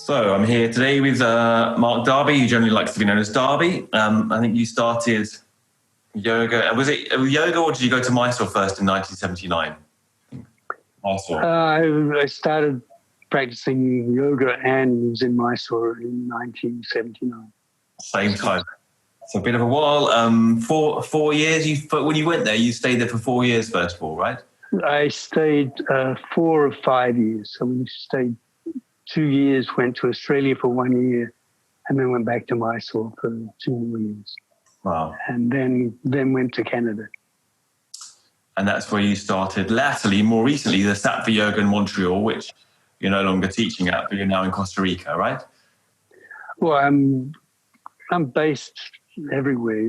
So I'm here today with Mark Darby, who generally likes to be known as Darby. I think you started yoga. Was it yoga, or did you go to Mysore first in 1979? Mysore. I started practicing yoga and was in Mysore in 1979. Same time. So a bit of a while. 4 years. But when you went there, you stayed there for 4 years first of all, right? I stayed 4 or 5 years. So we stayed 2 years, went to Australia for 1 year, and then went back to Mysore for 2 more years. Wow. And then went to Canada. And that's where you started latterly, more recently, the Sattva Yoga in Montreal, which you're no longer teaching at, but you're now in Costa Rica, right? Well, I'm based everywhere.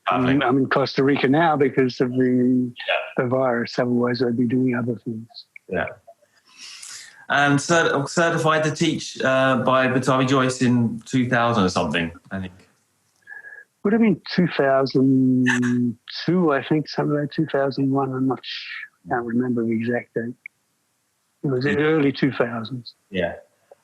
I'm in Costa Rica now because of the virus. Otherwise, I'd be doing other things. Yeah. And certified to teach by Batavi Joyce in 2000 or something, I think. Would have been 2002, I think, something like 2001. I can't remember the exact date. It was in early 2000s. Yeah.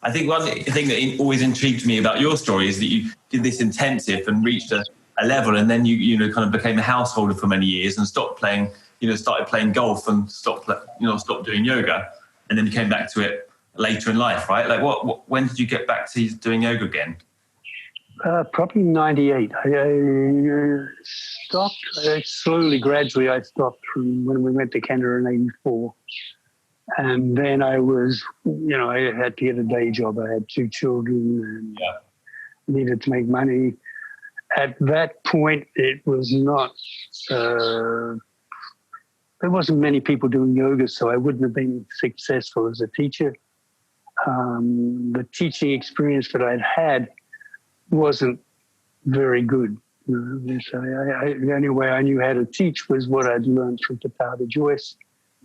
I think one thing that always intrigued me about your story is that you did this intensive and reached a level, and then you kind of became a householder for many years and stopped playing, started playing golf and stopped doing yoga, and then you came back to it later in life, right? Like when did you get back to doing yoga again? Probably 98. I stopped slowly, gradually. I stopped from when we went to Canada in 84. And then I was, I had to get a day job. I had 2 children and needed to make money. At that point, it was not, there wasn't many people doing yoga, so I wouldn't have been successful as a teacher. The teaching experience that I'd had wasn't very good. So the only way I knew how to teach was what I'd learned from Batavi Joyce,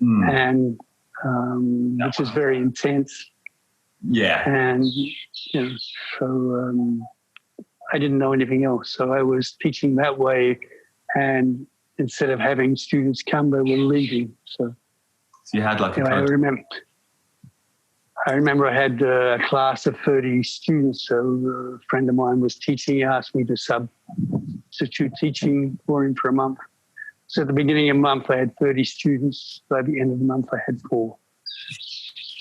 and which is very intense. Yeah. And so I didn't know anything else. So I was teaching that way, and instead of having students come, they were leaving. So you had like I remember I had a class of 30 students. So a friend of mine was teaching. He asked me to substitute teaching for him for a month. So at the beginning of the month, I had 30 students. By the end of the month, I had 4.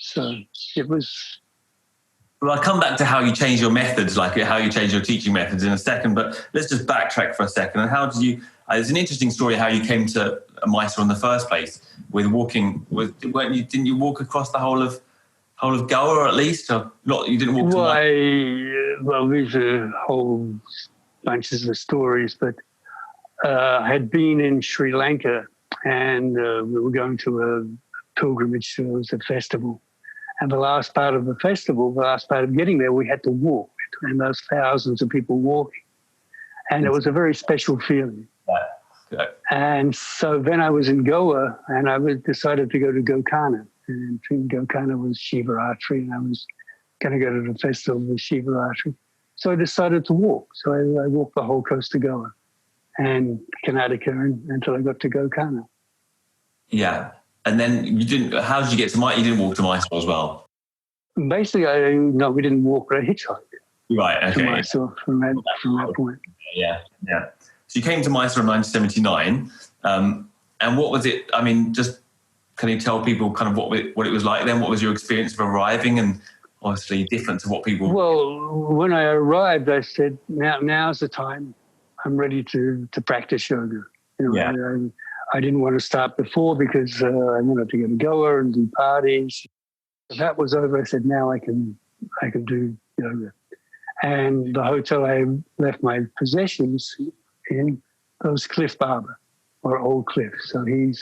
So it was... Well, I'll come back to how you change your methods, like how you change your teaching methods in a second, but let's just backtrack for a second. And how did you... it's an interesting story how you came to Mysore in the first place with walking. Didn't you walk across the whole of Goa, or at least? Or not, you didn't walk to Well, these are whole bunches of stories, but I had been in Sri Lanka, and we were going to a pilgrimage. It was a festival. And the last part of getting there, we had to walk. And those thousands of people walking. And it was a very special feeling. Yeah. And so then I was in Goa, and I decided to go to Gokana. And Gokana was Shivaratri, and I was going to go to the festival with Shivaratri. So I decided to walk. So I walked the whole coast of Goa and Karnataka until I got to Gokana. Yeah. And then how did you get to Mysore? You didn't walk to Mysore as well? Basically, we didn't walk, but I hitchhiked. Right, okay. To Mysore from that point. Yeah. So you came to Mysore in 1979. And what was it? I mean, just can you tell people kind of what it was like then? What was your experience of arriving? And obviously different to what people... Well, when I arrived, I said, now's the time. I'm ready to practice yoga. I didn't want to start before because I wanted to go to Goa and do parties. When that was over, I said, now I can do yoga. And the hotel I left my possessions in was Cliff Barber, or Old Cliff. So you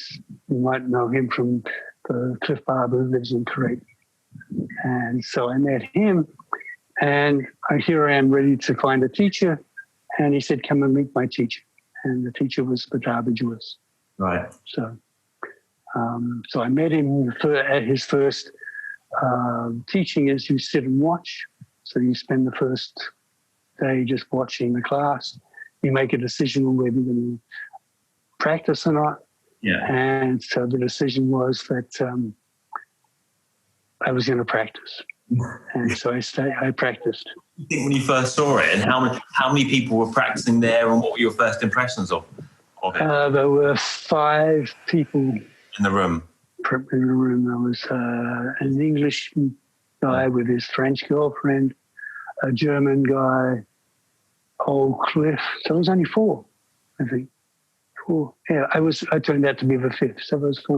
might know him from the Cliff Barber who lives in Kuwait. And so I met him, and here I am ready to find a teacher. And he said, come and meet my teacher. And the teacher was Batavi Joyce. Right. So I met him at his first teaching is you sit and watch. So you spend the first day just watching the class. You make a decision on whether you're going to practice or not. Yeah. And so the decision was that I was going to practice. And so I practiced. I think when you first saw it, and how many people were practicing there, and what were your first impressions of it There were 5 people in the room? in the room. There was an English guy with his French girlfriend, a German guy, old Cliff. So it was only 4, I think. 4. Yeah, I turned out to be the 5th, so there was 4.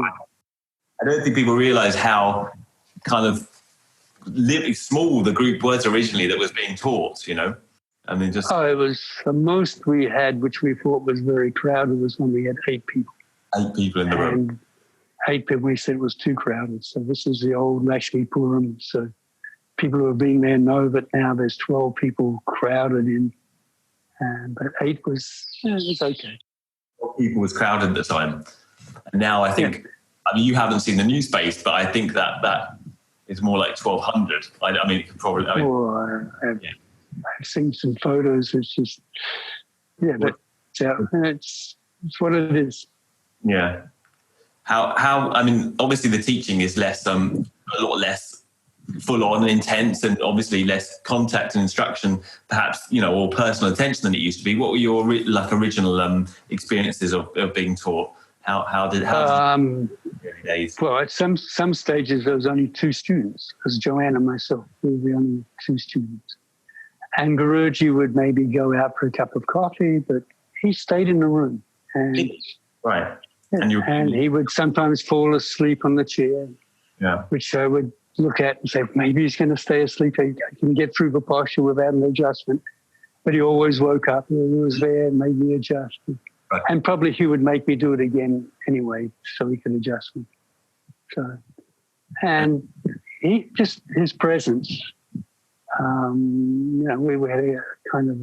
I don't think people realise how kind of small the group was originally that was being taught, you know? I mean, just... Oh, it was the most we had, which we thought was very crowded, was when we had 8 people. 8 people in the room. And 8 people, we said, was too crowded. So this is the old Lakshmi Puram. So people who have been there know that now there's 12 people crowded in. But 8 was okay. 12 people was crowded at the time. And now I think, I mean, you haven't seen the new space, but I think that is more like 1,200. I mean, it could probably... I've seen some photos. It's just, but it's what it is. Yeah. How? I mean, obviously the teaching is less, a lot less full on and intense, and obviously less contact and instruction, perhaps, you know, or personal attention than it used to be. What were your original experiences of being taught? How did early days? Well, at some stages there was only 2 students, because Joanne and myself we were the only 2 students. And Guruji would maybe go out for a cup of coffee, but he stayed in the room. And, right. And he would sometimes fall asleep on the chair, which I would look at and say, maybe he's going to stay asleep. I can get through the posture without an adjustment. But he always woke up and he was there and made me adjust. Right. And probably he would make me do it again anyway so he could adjust me. So, and his presence... we had a kind of,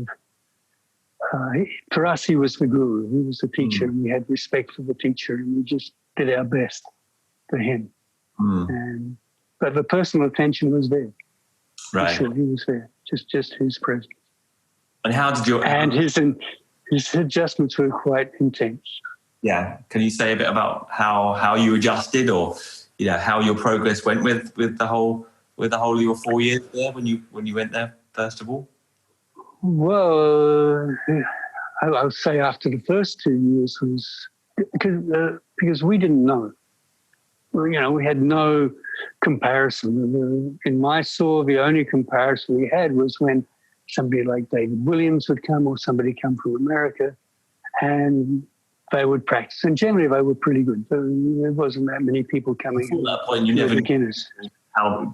for us, he was the guru. He was the teacher, and we had respect for the teacher, and we just did our best for him. But the personal attention was there. Right. Sure, he was there, just his presence. And how did your... And his adjustments were quite intense. Yeah. Can you say a bit about how you adjusted, or, you know, how your progress went with the whole of your 4 years there when you went there, first of all? Well, I would say after the first 2 years was because we didn't know. Well, you know, we had no comparison. In Mysore, the only comparison we had was when somebody like David Williams would come, or somebody come from America, and they would practice. And generally, they were pretty good. There wasn't that many people coming. At that point, you never... beginners.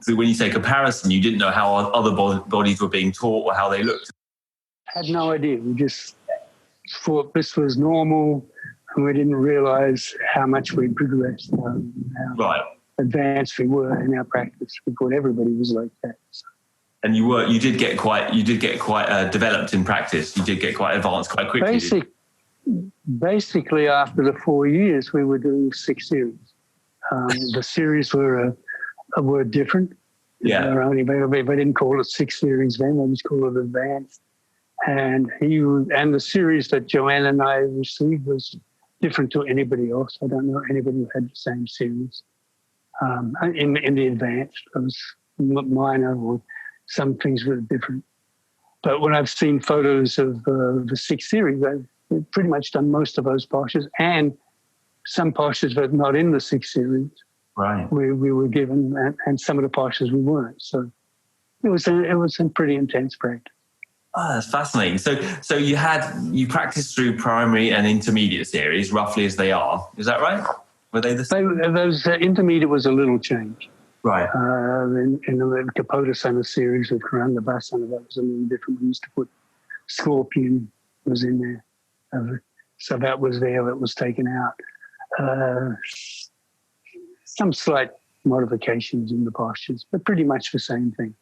So when you say comparison, you didn't know how other bodies were being taught or how they looked? I had no idea. We just thought this was normal, and we didn't realise how much we'd progressed, how advanced we were in our practice. We thought everybody was like that. So. And you did get quite developed in practice. You did get quite advanced quite quickly. Basically, after the 4 years, we were doing 6 series. The series were different. Yeah. They didn't call it 6 series then. They just called it advanced. And the series that Joanne and I received was different to anybody else. I don't know anybody who had the same series. In the advanced, it was minor, or some things were different. But when I've seen photos of the 6 series, I've pretty much done most of those postures, and some postures that are not in the 6 series. Right. We were given, and some of the postures we weren't. So it was a pretty intense practice. Oh, that's fascinating. So you practiced through primary and intermediate series, roughly as they are. Is that right? Were they the same? Those intermediate was a little change. Right. In the Kapotasana series with Karanabhasana, that was a little different. We used to put Scorpion was in there. So that was there, that was taken out. Some slight modifications in the postures, but pretty much the same thing.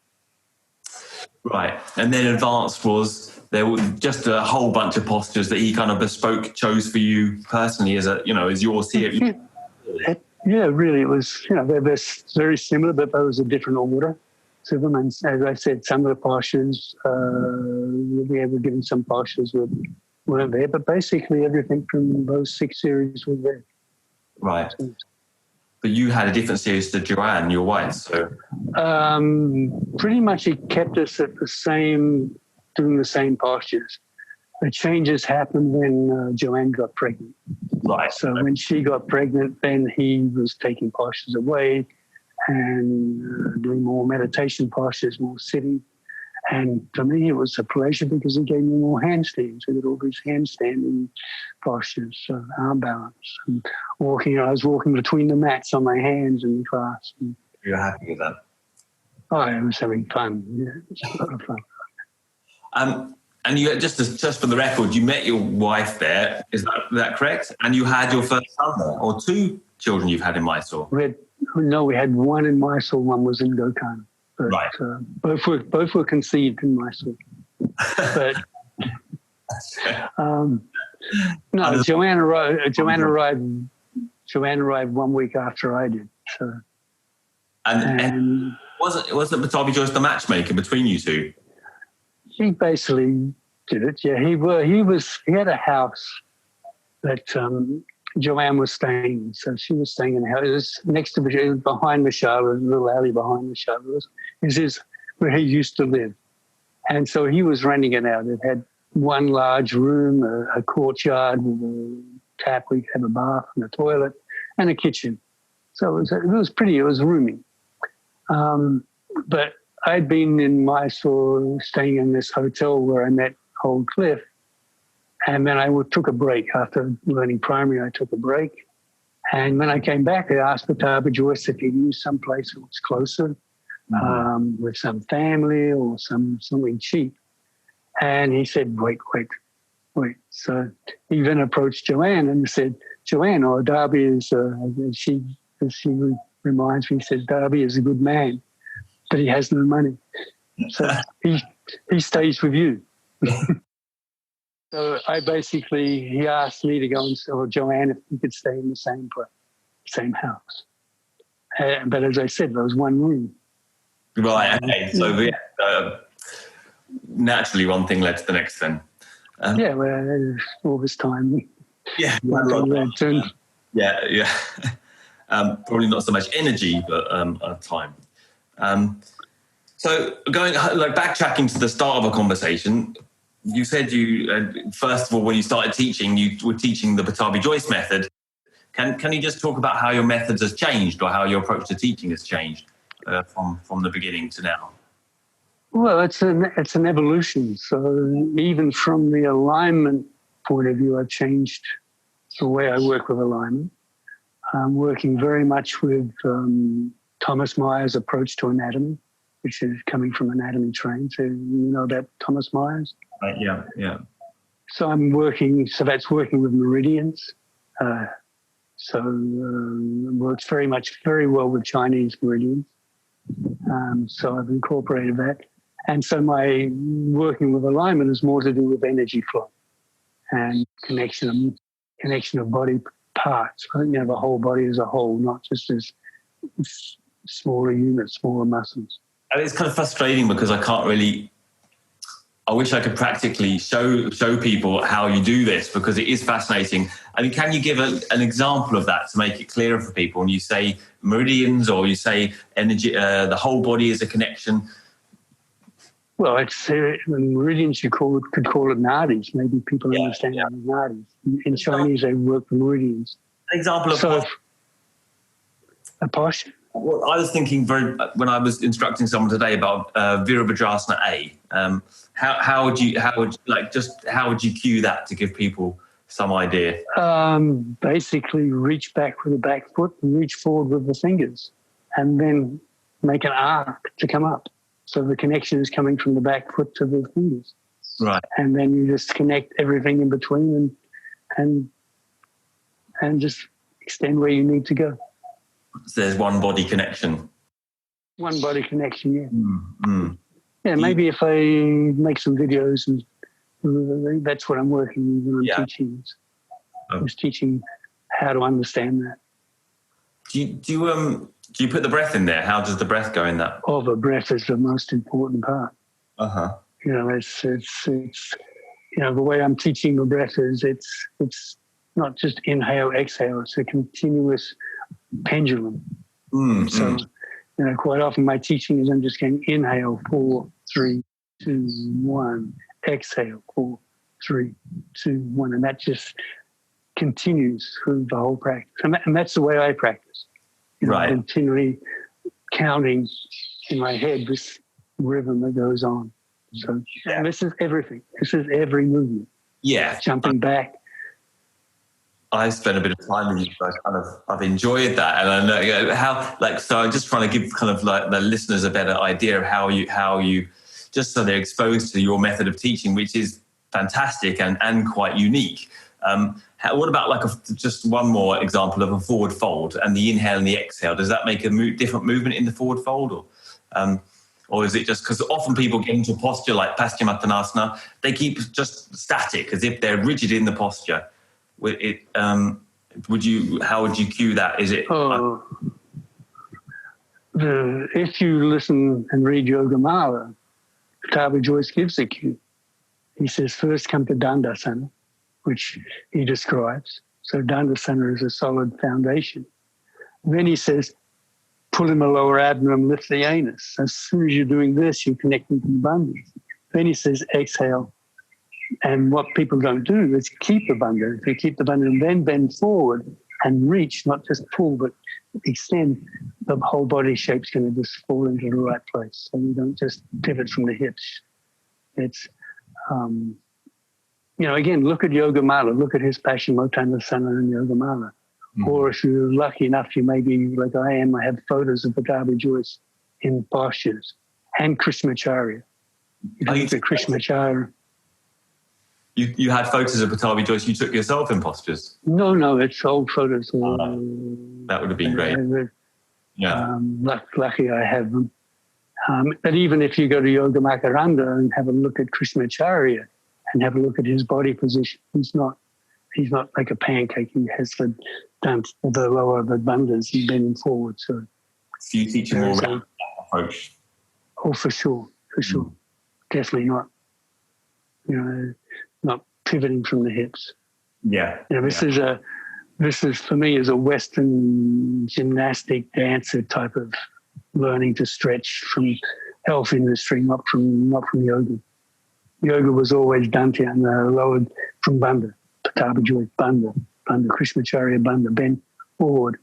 Right. And then advanced was, there were just a whole bunch of postures that he kind of chose for you personally as your series. Yeah, really. It was, they're very similar, but there was a different order to them. And as I said, some of the postures, we were given some postures weren't there, but basically everything from those 6 series was there. Right. But you had a different series to Joanne, your wife. So Pretty much it kept us at the same, doing the same postures. The changes happened when Joanne got pregnant. right. So when she got pregnant, then he was taking postures away and doing more meditation postures, more sitting. And for me, it was a pleasure because he gave me more handstands. I did all these handstanding postures, arm balance, and walking. I was walking between the mats on my hands in class. And, You're happy with that? oh, I was having fun. Yeah, it was a lot of fun. And you just for the record, you met your wife there. Is that correct? And you had your first son there, or two children you've had in Mysore. We had one in Mysore, one was in Gokana. But, Right. Both were conceived in Mysore. But no, Joanne arrived 1 week after I did. So, and wasn't Pattabhi Jois the matchmaker between you two? He basically did it. Yeah, he had a house that Joanne was staying in. So she was staying in a house. It was next to behind Mashaba, a little alley behind Mashaba. This is where he used to live. And so he was renting it out. It had one large room, a courtyard with a tap where you could have a bath and a toilet and a kitchen. So it was pretty, it was roomy. But I'd been in Mysore staying in this hotel where I met Old Cliff. And then I took a break. After learning primary, I took a break. And when I came back, I asked Pattabhi Jois if he knew some place that was closer, with some family or something cheap. And he said, wait. So he then approached Joanne and said, Joanne, or Darby is, as she reminds me, he said, Darby is a good man, but he has no money. So he stays with you. So he asked me to go or Joanne if we could stay in the same place, same house. But as I said, there was one room. Right, okay. So naturally one thing led to the next then. All this time. Yeah. Yeah. Probably not so much energy, but time. So going backtracking to the start of a conversation, you said first of all, when you started teaching, you were teaching the Pattabhi Jois method. Can you just talk about how your methods has changed or how your approach to teaching has changed from the beginning to now? Well, it's an evolution. So even from the alignment point of view, I've changed the way I work with alignment. I'm working very much with Thomas Myers' approach to anatomy, which is coming from anatomy training. So you know about Thomas Myers? Yeah. So that's working with meridians. Works very well with Chinese meridians. So I've incorporated that. And so my working with alignment is more to do with energy flow and connection of body parts. Right? The whole body as a whole, not just as smaller units, smaller muscles. And it's kind of frustrating because I wish I could practically show people how you do this because it is fascinating. I mean, can you give an example of that to make it clearer for people? When you say meridians or you say energy, the whole body is a connection. Well, it's meridians. You could call it nadis. Maybe people understand nadis. In Chinese, they work with meridians. An example of a posture. Well, I was thinking when I was instructing someone today about Virabhadrasana A. How would you cue that to give people some idea? Basically, reach back with the back foot and reach forward with the fingers, and then make an arc to come up. So the connection is coming from the back foot to the fingers. Right. And then you just connect everything in between and just extend where you need to go. So there's one body connection. One body connection, yeah. Mm-hmm. Yeah, maybe if I make some videos, and that's what I'm working with when I'm teaching. I'm just teaching how to understand that. Do you put the breath in there? How does the breath go in that? Oh, the breath is the most important part. It's the way I'm teaching the breath is it's not just inhale, exhale. It's a continuous pendulum. Mm, So, quite often my teaching is I'm just going inhale, 4, 3, 2, 1, exhale, 4, 3, 2, 1, and that just continues through the whole practice. And that's the way I practice. Right. Continually counting in my head this rhythm that goes on. So, and this is everything. This is every movement. Yeah. Jumping back. I spent a bit of time with you, so I've enjoyed that, and I know how. So I'm just trying to give kind of like the listeners a better idea of how you just so they're exposed to your method of teaching, which is fantastic and quite unique. What about just one more example of a forward fold and the inhale and the exhale? Does that make a different movement in the forward fold, or is it just because often people get into a posture like Paschimottanasana, they keep just static as if they're rigid in the posture? How would you cue that? Is it? If you listen and read Yogamala, Pattabhi Jois gives a cue. He says, first come to Dandasana, which he describes. So Dandasana is a solid foundation. Then he says, pull in the lower abdomen, lift the anus. As soon as you're doing this, you're connecting to the bandhas. Then he says, exhale. And what people don't do is keep the bandha. If you keep the bandha and then bend forward and reach, not just pull, but extend, the whole body shape's going to just fall into the right place. So you don't just pivot from the hips. It's, again, look at Yogamala. Look at his Paschimottanasana and Yogamala. Mm-hmm. Or if you're lucky enough, you may be like I am. I have photos of Pattabhi Jois in postures and Krishnamacharya. You look at Krishnamacharya. You had photos of Pattabhi Jois you took yourself in postures? No, it's old photos. That would have been great. Lucky I have them. But even if you go to Yoga Makaranda and have a look at Krishnamacharya and have a look at his body position, he's not like a pancake. He has the lower the bandhas, he's bending forward. So you teach him more that approach? Oh, for sure. Definitely not. Not pivoting from the hips. Yeah. This is for me is a Western gymnastic dancer type of learning to stretch from health industry, not from yoga. Yoga was always Dante and lowered from bandha, Pattabhi Jois bandha, Krishnamacharya bandha, bend forward,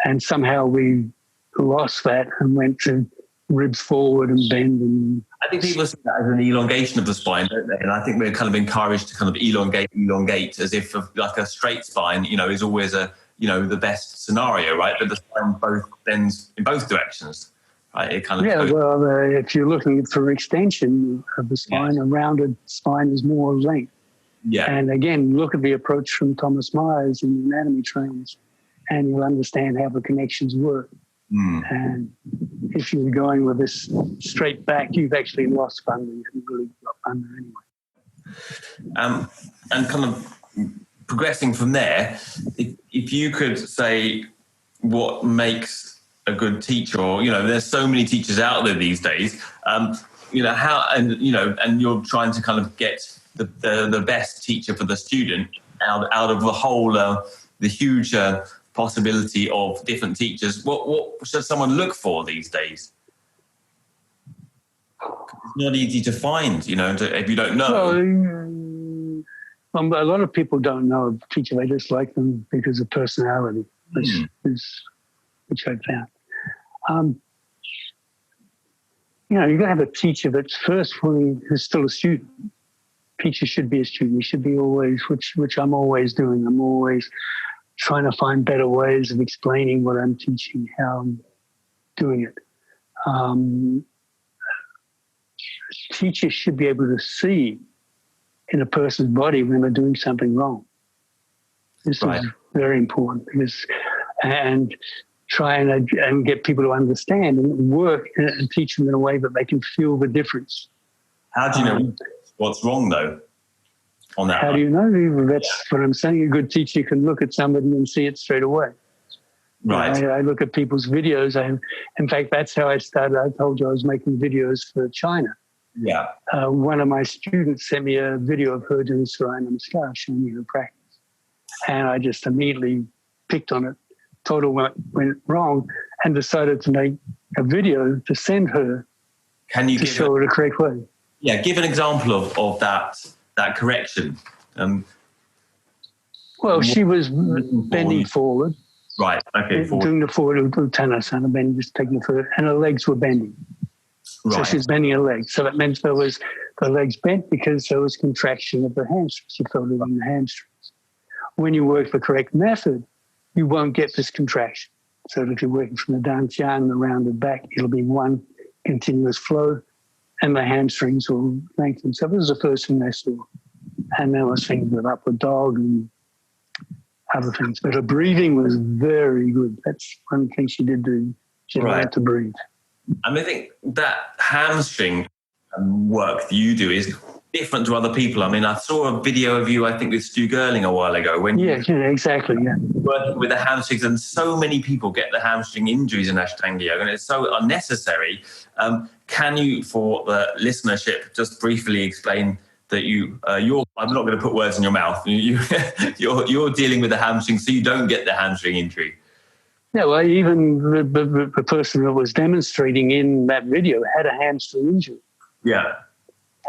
and somehow we lost that and went to ribs forward and bend. And I think people see that as an elongation of the spine, don't they? And I think we're kind of encouraged to kind of elongate as if like a straight spine, is always the best scenario, right? But the spine both bends in both directions, right? It kind of if you're looking for extension of the spine, a rounded spine is more length. Yeah. And again, look at the approach from Thomas Myers in the anatomy trains, and you'll understand how the connections work. And if you're going with this straight back, you've actually lost bandha. You haven't really got bandha anyway. And kind of progressing from there, if you could say what makes a good teacher, or there's so many teachers out there these days, and you're trying to kind of get the best teacher for the student out of the whole the huge possibility of different teachers. What should someone look for these days? It's not easy to find, if you don't know. Well, a lot of people don't know a teacher. They just like them because of personality, which I've found. You're going to have a teacher that's first who's still a student. Teacher should be a student. You should be always, which I'm always doing. I'm always trying to find better ways of explaining what I'm teaching, how I'm doing it. Teachers should be able to see in a person's body when they're doing something wrong. This is very important and try and get people to understand and work and teach them in a way that they can feel the difference. How do you know what's wrong, though, on that? How do you know? That's what I'm saying. A good teacher can look at somebody and see it straight away. Right. I look at people's videos. In fact, that's how I started. I told you I was making videos for China. Yeah. One of my students sent me a video of her doing Surya Namaskar, showing me her practice. And I just immediately picked on it told her what went wrong, and decided to make a video to send her Can you to show her the correct way. Yeah, give an example of that correction. Well, she was bending forward. Right, okay. Doing the forward Uttanasana bend, just taking it forward, and her legs were bending. Right. So she's bending her legs. So that meant the legs bent because there was contraction of the hamstrings. She felt it in the hamstrings. When you work the correct method, you won't get this contraction. So if you're working from the dantian, the rounded back, it'll be one continuous flow, and the hamstrings will lengthen. So that was the first thing I saw. And then I was thinking of upward dog and other things. But her breathing was very good. That's one thing she did do. She learned to breathe. I mean, I think that hamstring work that you do is different to other people. I mean, I saw a video of you, I think, with Stu Gerling a while ago. When exactly. Working with the hamstrings, and so many people get the hamstring injuries in Ashtanga yoga, and it's so unnecessary. Can you, for the listenership, just briefly explain that you're I'm not going to put words in your mouth. You're dealing with the hamstring, so you don't get the hamstring injury. Yeah, well, even the person that was demonstrating in that video had a hamstring injury. Yeah.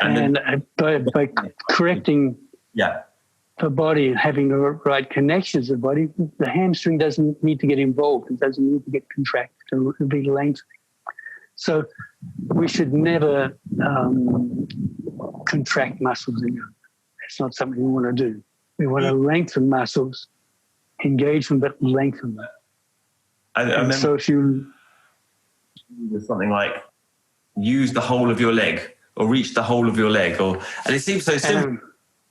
And by correcting the body and having the right connections of the body, the hamstring doesn't need to get involved. It doesn't need to get contracted or be lengthened. So we should never contract muscles in yoga. That's not something we want to do. We want to lengthen muscles, engage them, but lengthen them. And so if you something like use the whole of your leg or reach the whole of your leg, and it seems so simple.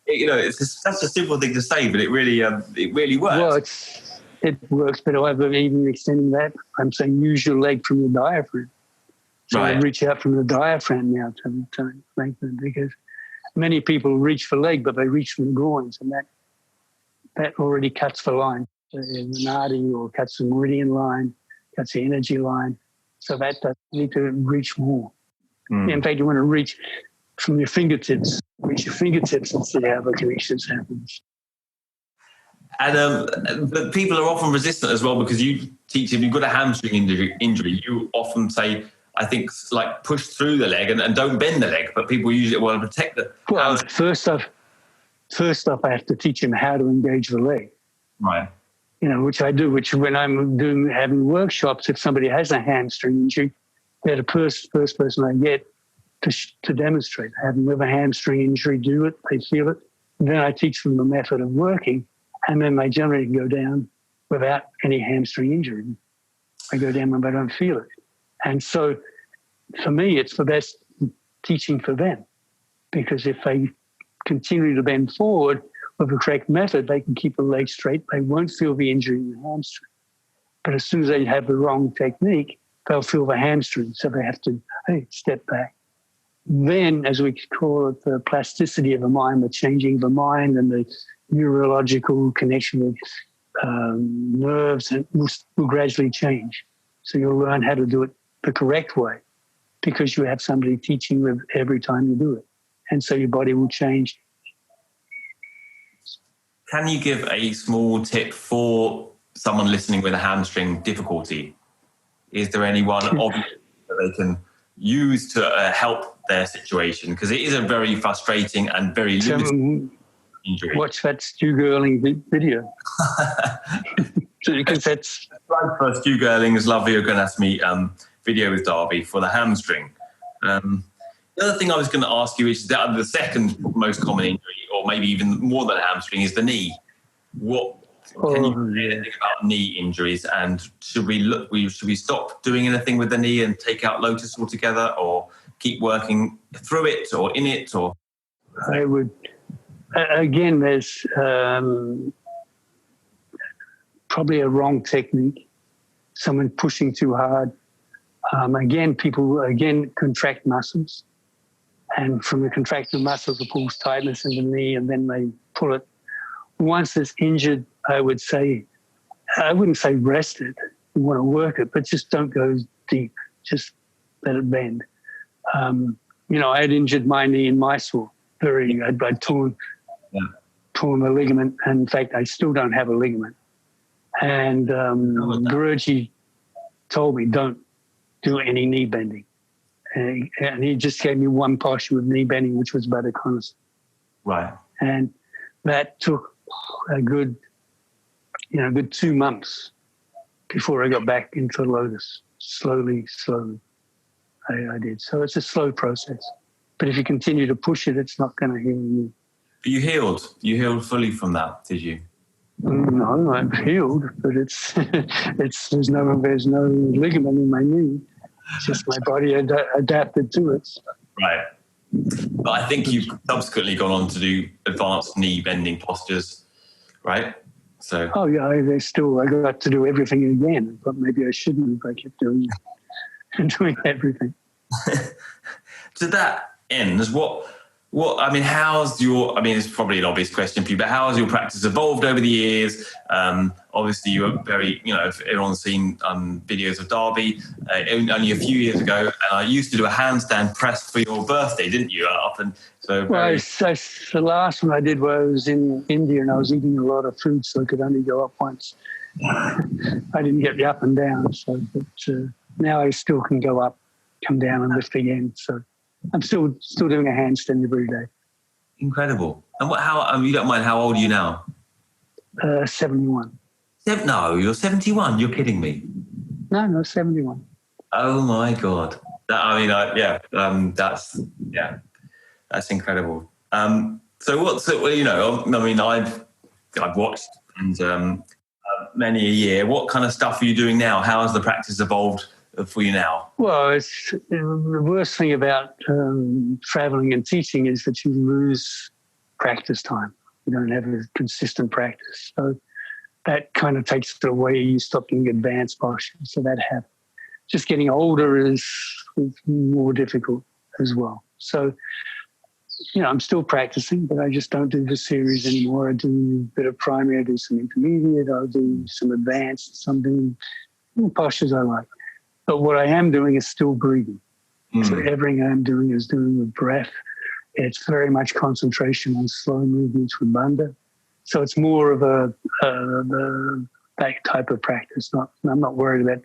It's such a simple thing to say, but it really works. Well, it works, but I'm even extending that. I'm saying use your leg from your diaphragm. So I reach out from the diaphragm now to lengthen, because many people reach for leg, but they reach from the groins, and that already cuts the line. The nadi, or cuts the meridian line, cuts the energy line. So that does need to reach more. In fact, you want to reach from your fingertips, and see how the connections happens. And but people are often resistant as well, because you teach, if you've got a hamstring injury, you often say, I think, like, push through the leg and don't bend the leg. But people usually want to protect the hamstring. First off, I have to teach them how to engage the leg. Right. Which I do, which when I'm having workshops, if somebody has a hamstring injury, they're the first person I get to demonstrate. Have them with a hamstring injury, do it, they feel it. And then I teach them the method of working, and then they generally go down without any hamstring injury. They go down when they don't feel it. And so for me, it's the best teaching for them, because if they continue to bend forward with the correct method, they can keep the leg straight. They won't feel the injury in the hamstring. But as soon as they have the wrong technique, they'll feel the hamstring. So they have to step back. Then, as we call it, the plasticity of the mind, the changing of the mind and the neurological connection with nerves will gradually change. So you'll learn how to do it the correct way, because you have somebody teaching you every time you do it. And so your body will change. Can you give a small tip for someone listening with a hamstring difficulty? Is there anyone obvious that they can use to help their situation? Because it is a very frustrating and very limited injury. Watch that Stu Gerling video. Because that's... For Stu Gerling's Love Yoga Anatomy video with Darby for the hamstring. The other thing I was going to ask you is that the second most common injury, or maybe even more than a hamstring, is the knee. Can you say anything about knee injuries, and should we stop doing anything with the knee and take out lotus altogether, or keep working through it or in it? Or I would, again, there's probably a wrong technique. Someone pushing too hard. People contract muscles. And from the contracted muscles, it pulls tightness in the knee, and then they pull it. Once it's injured, I wouldn't say rest it. You want to work it, but just don't go deep. Just let it bend. I had injured my knee in Mysore. I'd torn the ligament, and in fact, I still don't have a ligament. And about that? Guruji told me, don't do any knee bending. And he just gave me one posture with knee bending, which was Baddha Konasana. Right. And that took a good 2 months before I got back into Lotus. Slowly, I did. So it's a slow process. But if you continue to push it, it's not going to heal you. But you healed. You healed fully from that, did you? No, I'm healed, but it's there's no ligament in my knee. It's just my body adapted to it. Right. But I think you've subsequently gone on to do advanced knee bending postures, right? So. Oh yeah, I got to do everything again, but maybe I shouldn't if I kept doing everything. To that end, it's probably an obvious question for you, but how has your practice evolved over the years? Obviously, you were very, if everyone's seen videos of Derby only a few years ago, and I used to do a handstand press for your birthday, didn't you? The last one I did was in India, and I was eating a lot of food, so I could only go up once. I didn't get the up and down, but now I still can go up, come down, and lift again. So I'm still doing a handstand every day. Incredible. And you don't mind, how old are you now? 71. No, you're 71. You're kidding me. No, 71. Oh my God. That's incredible. I've watched and many a year. What kind of stuff are you doing now? How has the practice evolved for you now? Well, it's the worst thing about traveling and teaching is that you lose practice time. You don't have a consistent practice. So that kind of takes it away. You stop doing advanced posture. So that happens. Just getting older is more difficult as well. So, I'm still practicing, but I just don't do the series anymore. I do a bit of primary, I do some intermediate, I'll do some advanced, some doing postures I like. But what I am doing is still breathing. So everything I'm doing is doing with breath. It's very much concentration on slow movements with bandha. So it's more of that type of practice. I'm not worried about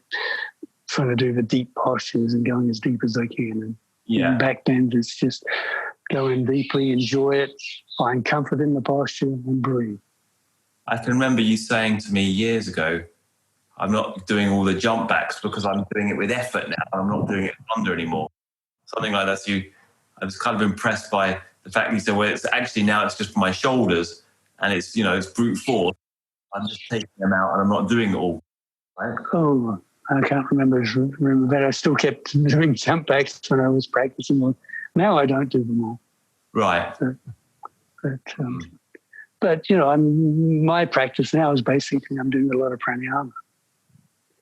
trying to do the deep postures and going as deep as I can. And back bend is just go in deeply, enjoy it, find comfort in the posture, and breathe. I can remember you saying to me years ago, I'm not doing all the jump backs because I'm doing it with effort now. I'm not doing it under anymore. Something like that. So I was kind of impressed by the fact that you said, well, it's actually now it's just for my shoulders and it's, it's brute force. I'm just taking them out and I'm not doing it all. Right? Oh, I can't remember that. I still kept doing jump backs when I was practicing one. Now I don't do them all. Right. But my practice now is basically I'm doing a lot of pranayama.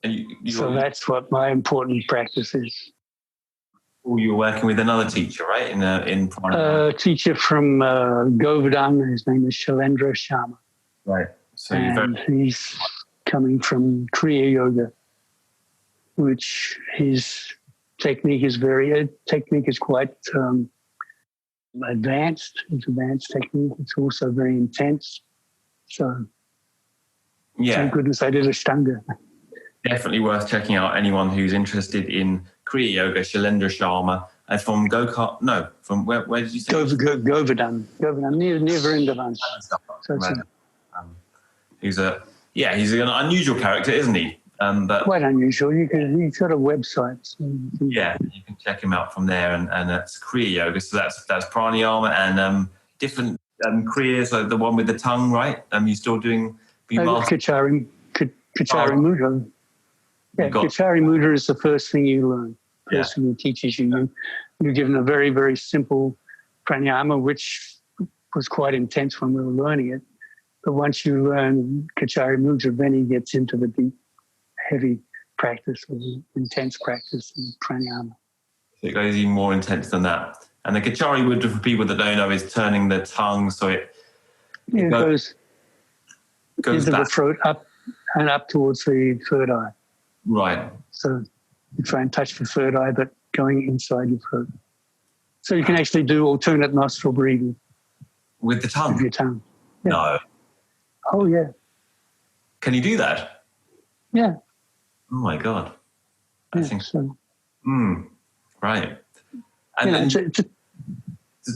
And so that's what my important practice is. You're working with another teacher, right? In pranayama. Teacher from Govardhan. His name is Shailendra Sharma. Right. So he's coming from Kriya Yoga, which his technique is quite advanced. It's advanced technique. It's also very intense. So, thank goodness I did Ashtanga. Definitely worth checking out. Anyone who's interested in Kriya Yoga, Shailendra Sharma, and from from where did you say? Govardhan, near Vrindavan. So he's an unusual character, isn't he? But quite unusual. He's got a website. So you can check him out from there, and that's Kriya Yoga. So that's pranayama and different kriyas, like the one with the tongue, right? You're still doing Kachari Mudra. Yeah, Kachari Mudra is the first thing you learn. First thing he teaches you. You're given a very, very simple pranayama, which was quite intense when we were learning it. But once you learn Kachari Mudra, then he gets into the deep, heavy practice, or intense practice in pranayama. It goes even more intense than that. And the Kachari Mudra, for people that don't know, is turning the tongue so it goes into back. The throat, up and up towards the third eye. Right. So you try and touch the third eye, but going inside your throat. So you can actually do alternate nostril breathing. With the tongue? With your tongue. Yeah. No. Oh, yeah. Can you do that? Yeah. Oh my God. Yeah, so, Right. And then to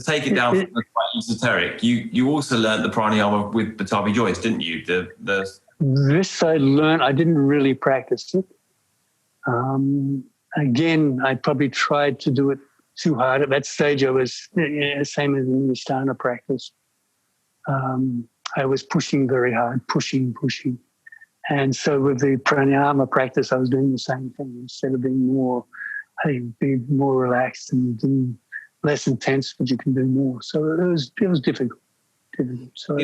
take it down from the quite esoteric, you also learnt the pranayama with Batavi Joyce, didn't you? This I learned. I didn't really practice it. Again, I probably tried to do it too hard. At that stage, I was same as in the Ashtana practice. I was pushing very hard, pushing. And so with the pranayama practice, I was doing the same thing. Instead of being more, be more relaxed and do less intense, but you can do more. So it was difficult. So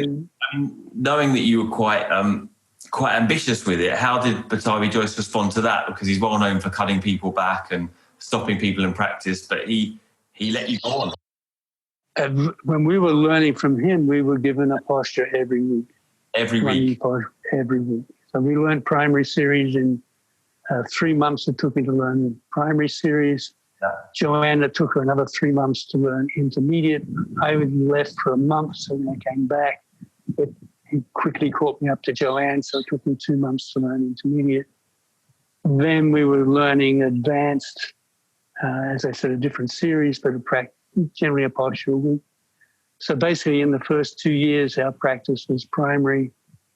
knowing that you were quite ambitious with it, how did Batavi Joyce respond to that? Because he's well known for cutting people back and stopping people in practice, but he let you go on. When we were learning from him, we were given a posture every week. Every week? Every week. So we learned primary series in 3 months. It took me to learn primary series. Yeah. Joanna took her another 3 months to learn intermediate. I left for a month, so when I came back, he quickly caught me up to Joanne, so it took me 2 months to learn intermediate. Then we were learning advanced, as I said, a different series, but generally a posture a week. So basically in the first 2 years, our practice was primary,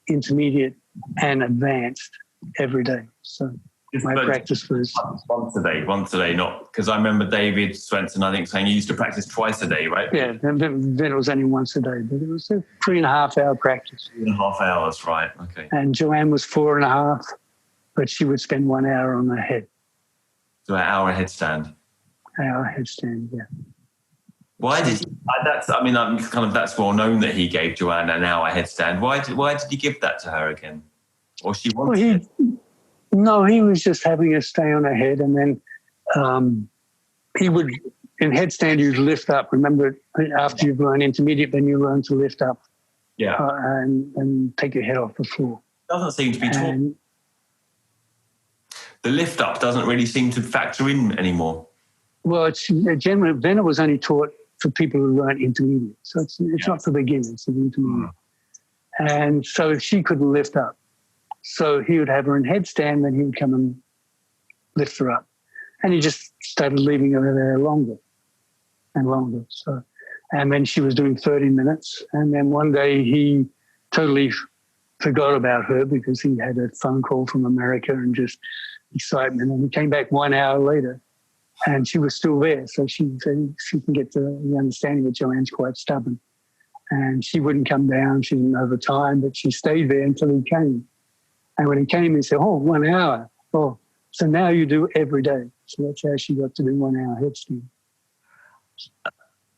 intermediate, and advanced every day. So my practice was once a day, not because I remember David Swenson, I think, saying you used to practice twice a day, right? Yeah, then it was only once a day, but it was a 3.5 hour practice. 3.5 hours, right? Okay. And Joanne was 4.5, but she would spend 1 hour on the head. So an hour headstand. Hour headstand, yeah. Why did he? That's well known that he gave Joanne an hour headstand. Why did he give that to her again? Or she wanted it? No, he was just having her stay on her head, and then he would, in headstand, you'd lift up. Remember, after you've learned intermediate, then you learn to lift up. Yeah. And take your head off the floor. Doesn't seem to be taught. The lift up doesn't really seem to factor in anymore. Well, it's generally, then it was only taught for people who learn intermediate. So it's not for beginners, it's intermediate. And so she couldn't lift up. So he would have her in headstand, then he would come and lift her up. And he just started leaving her there longer and longer. So, and then she was doing 30 minutes. And then one day he totally forgot about her because he had a phone call from America and just excitement. And he came back 1 hour later and she was still there. So she can get the understanding that Joanne's quite stubborn. And she wouldn't come down. She didn't know the time, but she stayed there until he came. And when he came, he said, 1 hour. Oh, so now you do every day. So that's how she got to do 1 hour headstand.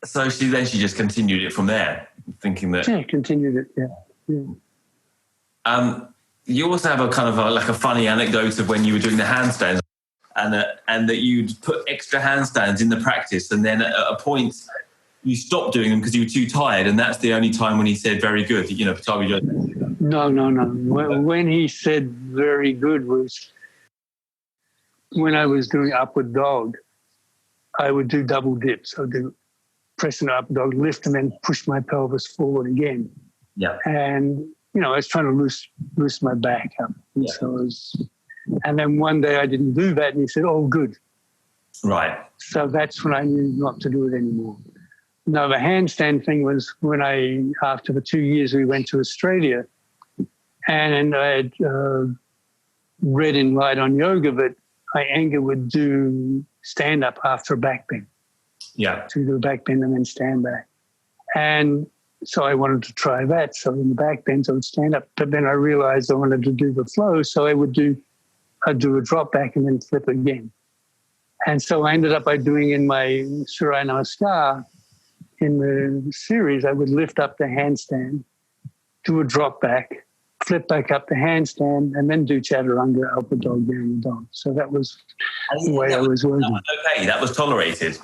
So she just continued it from there, thinking that... Yeah, continued it, yeah. You also have a kind of a funny anecdote of when you were doing the handstands and that you'd put extra handstands in the practice, and then at a point you stopped doing them because you were too tired, and that's the only time when he said very good, Batavi Joyce. No. When he said very good was when I was doing upward dog. I would do double dips. I would do press an upward dog, lift, and then push my pelvis forward again. Yeah. And, I was trying to loose my back up. And yeah. And then one day I didn't do that, and he said, oh, good. Right. So that's when I knew not to do it anymore. No, the handstand thing was when after the 2 years, we went to Australia, and I had read in Light on Yoga that Iyengar would do stand-up after a back bend. Yeah. To do a back bend and then stand back. And so I wanted to try that. So in the back bends, I would stand up. But then I realized I wanted to do the flow, so I'd do a drop back and then flip again. And so I ended up by doing in my Surya Namaskar, in the series, I would lift up the handstand, do a drop back, flip back up the handstand, and then do chaturanga, upward dog, down dog. So that was the way I was working. That was okay. That was tolerated.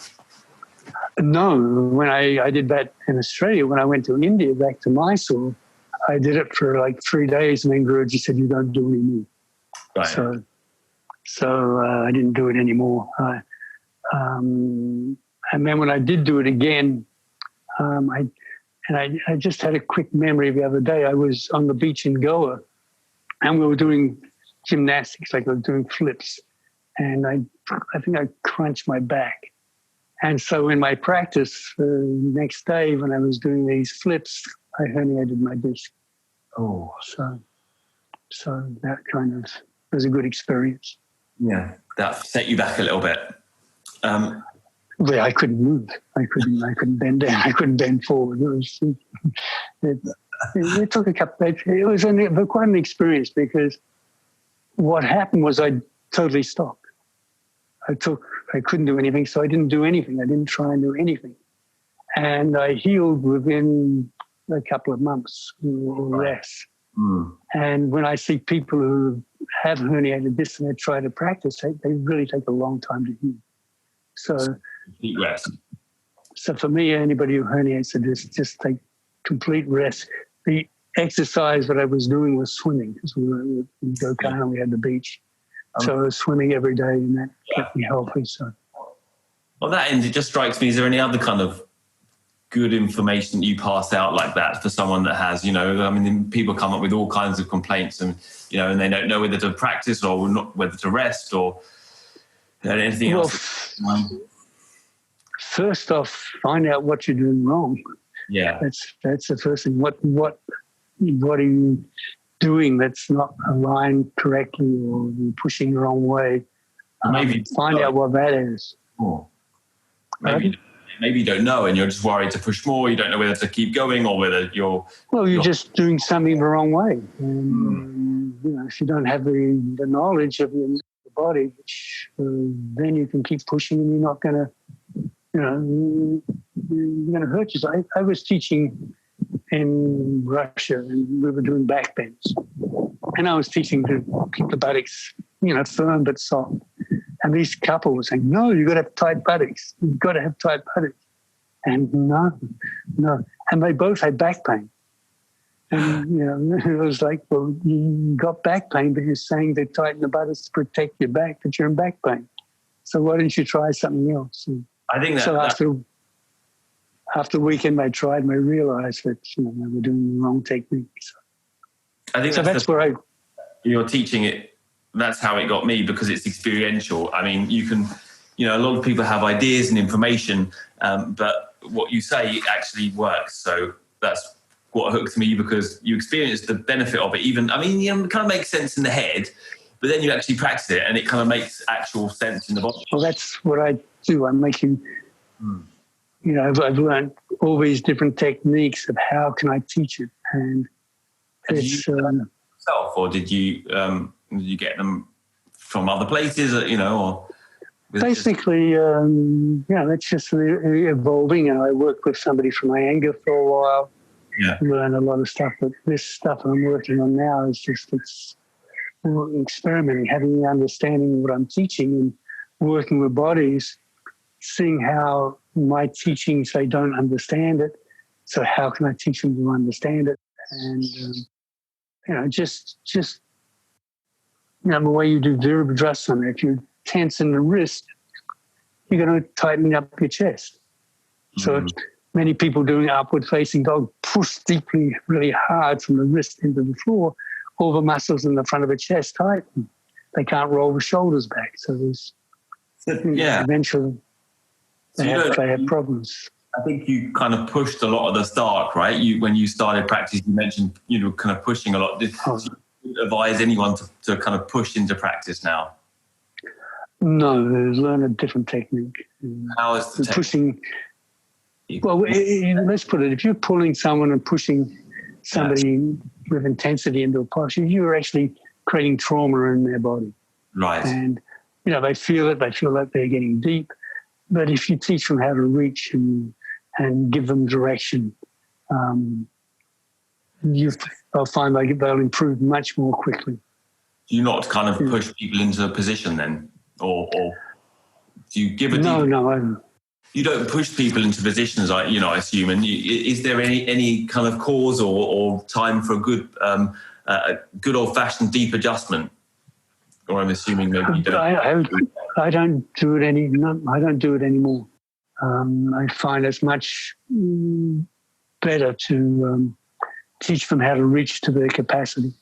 No, when I did that in Australia, when I went to India, back to Mysore, I did it for like 3 days, and then Guruji said, you don't do it anymore. Right. So I didn't do it anymore. And then when I did do it again, I just had a quick memory the other day. I was on the beach in Goa, and we were doing gymnastics, like I was doing flips, and I think I crunched my back. And so in my practice, next day when I was doing these flips, I herniated my disc. Oh. So that kind of was a good experience. Yeah, that set you back a little bit. Well, I couldn't move. I couldn't bend down. I couldn't bend forward. It took a couple. It was quite an experience, because what happened was I totally stopped. I couldn't do anything, so I didn't do anything. I didn't try and do anything, and I healed within a couple of months or less. And when I see people who have herniated discs and they try to practice, they really take a long time to heal. So, complete rest. So for me, anybody who herniates a disc, just take complete rest. The exercise that I was doing was swimming, because we go kayaking, we had the beach. So I was swimming every day, and that kept me healthy. So, well, that end, it just strikes me. Is there any other kind of good information you pass out like that for someone that has, I mean, people come up with all kinds of complaints, and and they don't know whether to practice or not, whether to rest or anything else? First off, find out what you're doing wrong. Yeah, that's the first thing. What are you doing that's not aligned correctly, or you're pushing the wrong way? Maybe find out what that is. Oh. Maybe you don't know, and you're just worried to push more. You don't know whether to keep going or whether you're just doing something the wrong way. And, if you don't have the knowledge of your body, then you can keep pushing, and you're not going to, you're going to hurt yourself. I was teaching in Russia, and we were doing back bends, and I was teaching to keep the buttocks, firm but soft. And these couple were saying, "No, you've got to have tight buttocks. You've got to have tight buttocks." And no. And they both had back pain. And, it was like, well, you got back pain, but you're saying they tighten the buttocks to protect your back, but you're in back pain. So why didn't you try something else? And I think that... So after the weekend I tried, and I realized that, they were doing the wrong techniques. I think that's where you're teaching it. That's how it got me, because it's experiential. I mean, you can, a lot of people have ideas and information, but what you say actually works. So that's what hooked me, because you experience the benefit of it. Even, it kind of makes sense in the head, but then you actually practice it, and it kind of makes actual sense in the body. Well, that's what I do. I'm making, I've learned all these different techniques of how can I teach it, and it's... Did you yourself, or did you get them from other places, or... Basically, that's just evolving. I worked with somebody from Iyengar for a while. Yeah. Learn a lot of stuff, but this stuff I'm working on now is it's experimenting, having the understanding of what I'm teaching, and working with bodies, seeing how my teachings, they don't understand it. So how can I teach them to understand it? And, the way you do Virabhadrasana, if you're tense in the wrist, you're going to tighten up your chest. So many people doing upward facing dog push deeply, really hard from the wrist into the floor. All the muscles in the front of the chest tighten. They can't roll the shoulders back. So there's eventually they have problems. I think you kind of pushed a lot at the start, right? When you started practice, you mentioned kind of pushing a lot. Did you advise anyone to kind of push into practice now? No, learn a different technique. How is the pushing? Well, let's put it: if you're pulling someone and pushing somebody with intensity into a posture, you're actually creating trauma in their body. Right. And they feel it. They feel like they're getting deep. But if you teach them how to reach and give them direction, they'll find they'll improve much more quickly. Do you not kind of push people into a position then? Or do you give a... No. You don't push people into positions, I assume. And is there any kind of cause or time for a good old-fashioned deep adjustment? Or I'm assuming maybe you don't. I don't do it I don't do it anymore. I find it's much better to teach them how to reach to their capacity.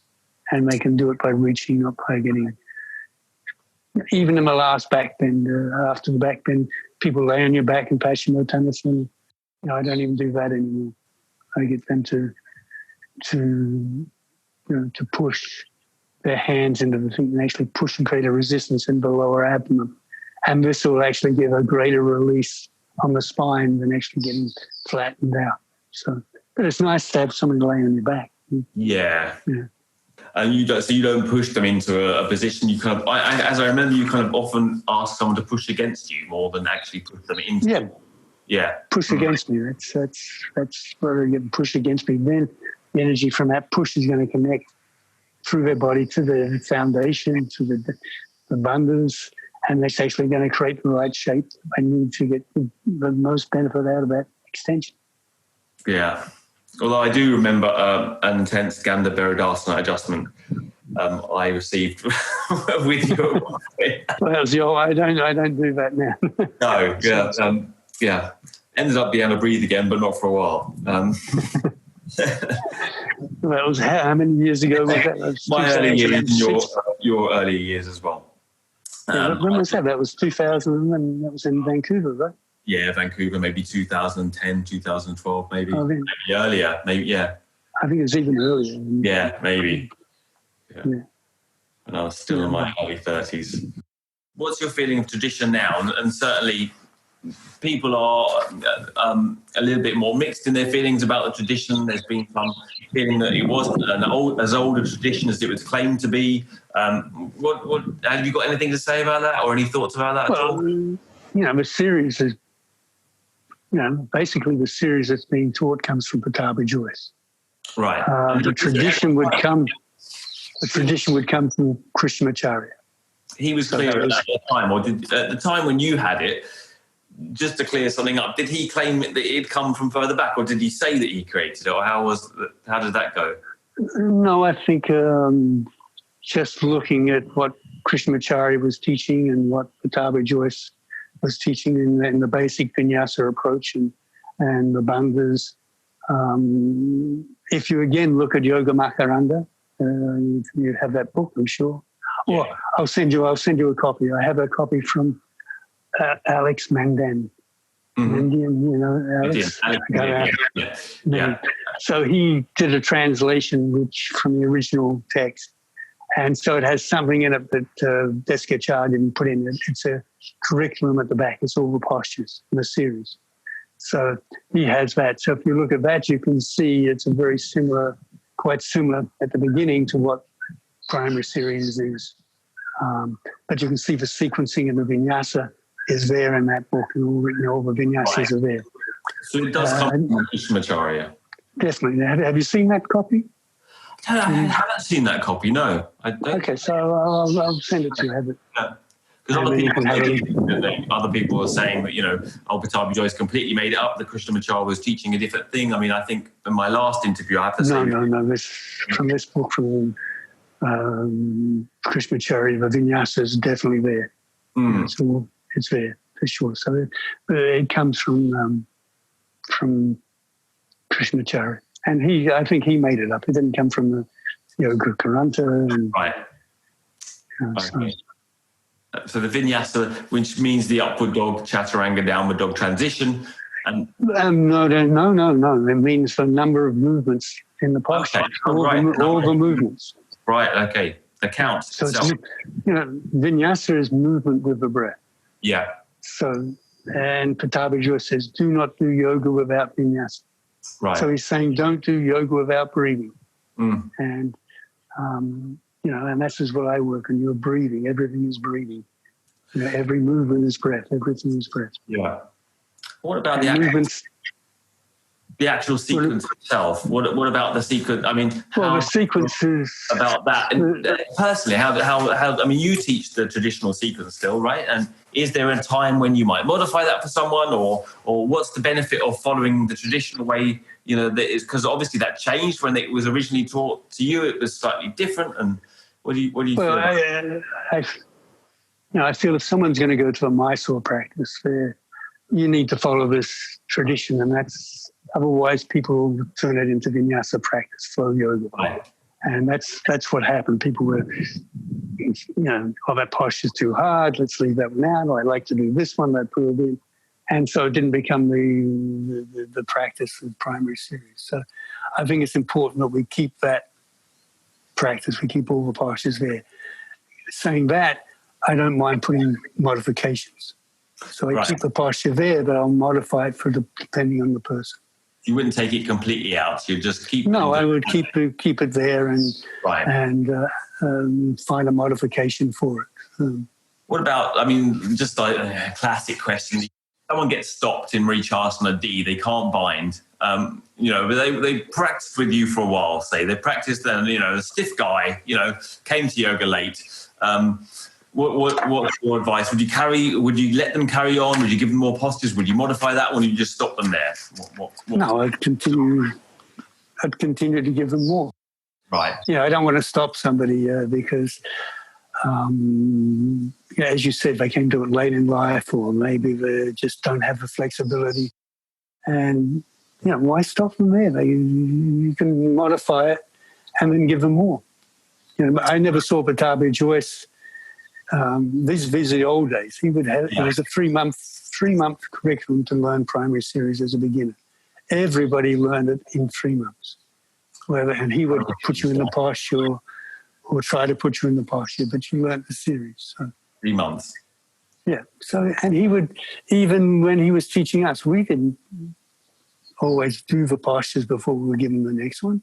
and they can do it by reaching, not by getting. Even in my last back bend, after the back bend, people lay on your back and Paschimottanasana. I don't even do that anymore. I get them to push their hands into the thing and actually push and create a resistance in the lower abdomen. And this will actually give a greater release on the spine than actually getting flattened out. So, but it's nice to have somebody lay on your back. Yeah. And you don't push them into a position. You kind of, as I remember, you kind of often ask someone to push against you more than actually push them into. Yeah. Yeah. Push against me. That's where you get push against me. Then the energy from that push is going to connect through their body to the foundation, to the bandhas, and that's actually going to create the right shape. I need to get the most benefit out of that extension. Yeah. Although I do remember an intense Gandha Beradasana adjustment I received with you. Well, I don't do that now. No, yeah, yeah. Ended up being able to breathe again, but not for a while. That was how many years ago was that? Was my early years and your early years as well. When was that? That was 2000, and that was in Vancouver, right? Yeah, Vancouver, maybe 2010, 2012, maybe. Oh, maybe earlier, maybe, yeah. I think it was even earlier. Yeah, maybe. Yeah. And I was still in my early 30s. What's your feeling of tradition now? And certainly people are a little bit more mixed in their feelings about the tradition. There's been some feeling that it wasn't as old a tradition as it was claimed to be. What have you got anything to say about that, or any thoughts about that at all? The series is, basically the series that's being taught comes from Pattabhi Jois. Right. The tradition would come from Krishnamacharya. He was clear at the time, or at the time when you had it, just to clear something up, did he claim that it had come from further back, or did he say that he created it, or how did that go? No, I think just looking at what Krishnamacharya was teaching and what Pattabhi Jois was teaching in the basic vinyasa approach and the bandhas. If you again look at Yoga Makaranda, you have that book, I'm sure. Yeah. Or I'll send you a copy. I have a copy from Alex Mandan. Mm-hmm. Alex. Yeah. So he did a translation from the original text. And so it has something in it that Deskacharya didn't put in it. It's a curriculum at the back. It's all the postures in the series. So he has that. So if you look at that, you can see it's quite similar at the beginning to what primary series is. But you can see the sequencing and the vinyasa is there in that book, and all the vinyasas are there. So it does come from Krishnamacharya. Definitely. Have you seen that copy? I haven't seen that copy, no. I don't. Okay, so I'll send it to you. Have it. Because other people are saying that, Pattabhi Jois completely made it up. The Krishnamacharya was teaching a different thing. I mean, I think in my last interview, I have to say... No. From this book, from Krishnamacharya, the vinyasa is definitely there. It's there, for sure. So it comes from Krishnamacharya. And I think he made it up. It didn't come from the Yoga Karanta. Right. So the vinyasa, which means the upward dog, chaturanga, downward dog transition. And no. It means the number of movements in the posture. Okay. All the movements. Right, okay. The count. So vinyasa is movement with the breath. Yeah. So, and Pattabhi Jois says, do not do yoga without vinyasa. Right. So he's saying, don't do yoga without breathing. Mm. And, and that's just what I work on. You're breathing. Everything is breathing. Every movement is breath. Everything is breath. Yeah. What about the actual sequence itself? What about the sequence? I mean, the sequence is about that. And personally, how? I mean, you teach the traditional sequence still, right? And is there a time when you might modify that for someone, or what's the benefit of following the traditional way? Because obviously that changed when it was originally taught to you. It was slightly different. And what do you feel? I feel if someone's going to go to a Mysore practice, you need to follow this tradition, and otherwise people turn it into vinyasa practice, flow yoga. Right. And that's what happened. People were, oh, that posture's too hard. Let's leave that one out. Or I like to do this one. That put it in. And so it didn't become the practice of primary series. So I think it's important that we keep that practice. We keep all the postures there. Saying that, I don't mind putting modifications. So I keep the posture there, but I'll modify it depending on the person. You wouldn't take it completely out. You just keep. No, I would keep it there and find a modification for it. What about? I mean, just a classic question. Someone gets stopped in Mricasana D. They can't bind. But they practiced with you for a while. Say they practiced, and a stiff guy, came to yoga late. What's your advice? Would you let them carry on? Would you give them more postures? Would you modify that, or would you just stop them there? No, I'd continue to give them more. Right. I don't want to stop somebody because, as you said, they can do it late in life, or maybe they just don't have the flexibility. And, why stop them there? You can modify it and then give them more. I never saw Pattabhi Jois. These are the old days. He would have. It was a 3-month curriculum to learn primary series as a beginner. Everybody learned it in 3 months. And he would put you in the posture, or try to put you in the posture, but you learned the series. So, 3 months. Yeah. So, and he would, even when he was teaching us, we didn't always do the postures before we would give him the next one.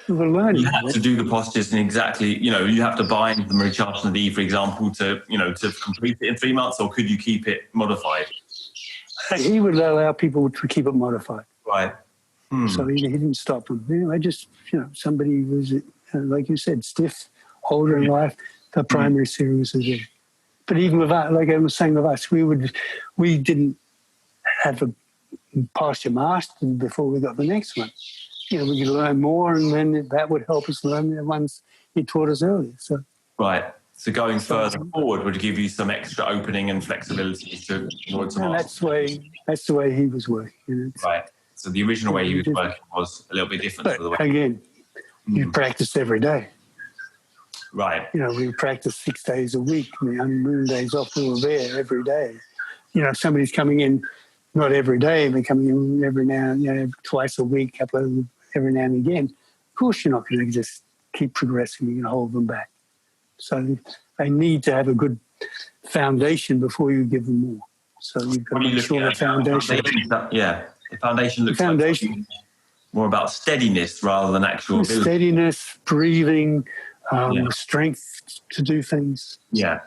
We were learning. You had to do the postures, and exactly, you have to bind the Mricasana D, for example, to complete it in 3 months, or could you keep it modified? He would allow people to keep it modified. Right. So he didn't stop them. I just, somebody was, like you said, stiff, older in life, the primary series is there. But even with that, like I was saying with us, we didn't have a posture mastered before we got the next one. We could learn more, and then that would help us learn the ones he taught us earlier. So. Right. So going further forward would give you some extra opening and flexibility to master. And that's the way he was working. Right. So the original way he was working was a little bit different. But to the way. Again, you practiced every day. Right. We practiced 6 days a week. On moon days off, we were there every day. If somebody's coming in, not every day, they're coming in every now, twice a week, every now and again. Of course, you're not going to just keep progressing. You're going to hold them back. So they need to have a good foundation before you give them more. So you've got to make sure the foundation. Yeah, the foundation looks like more about steadiness rather than actual ability. Steadiness, breathing, strength to do things. Yeah.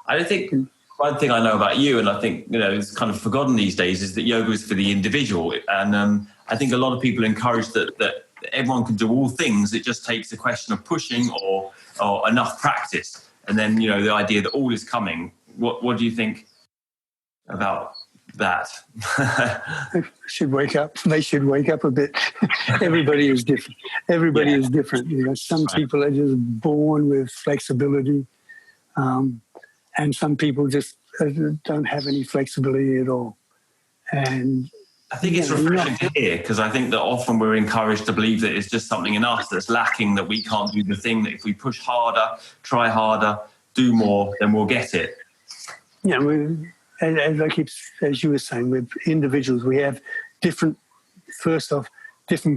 I think one thing I know about you, and I think it's kind of forgotten these days, is that yoga is for the individual. And I think a lot of people encourage that everyone can do all things. It just takes a question of pushing or enough practice. And then the idea that all is coming. What do you think about that? They should wake up a bit. Everybody is different. Everybody is different. Some people are just born with flexibility, and some people just don't have any flexibility at all. And I think it's refreshing to hear, because I think that often we're encouraged to believe that it's just something in us that's lacking, that we can't do the thing, that if we push harder, try harder, do more, then we'll get it. Yeah, as you were saying, with individuals, we have different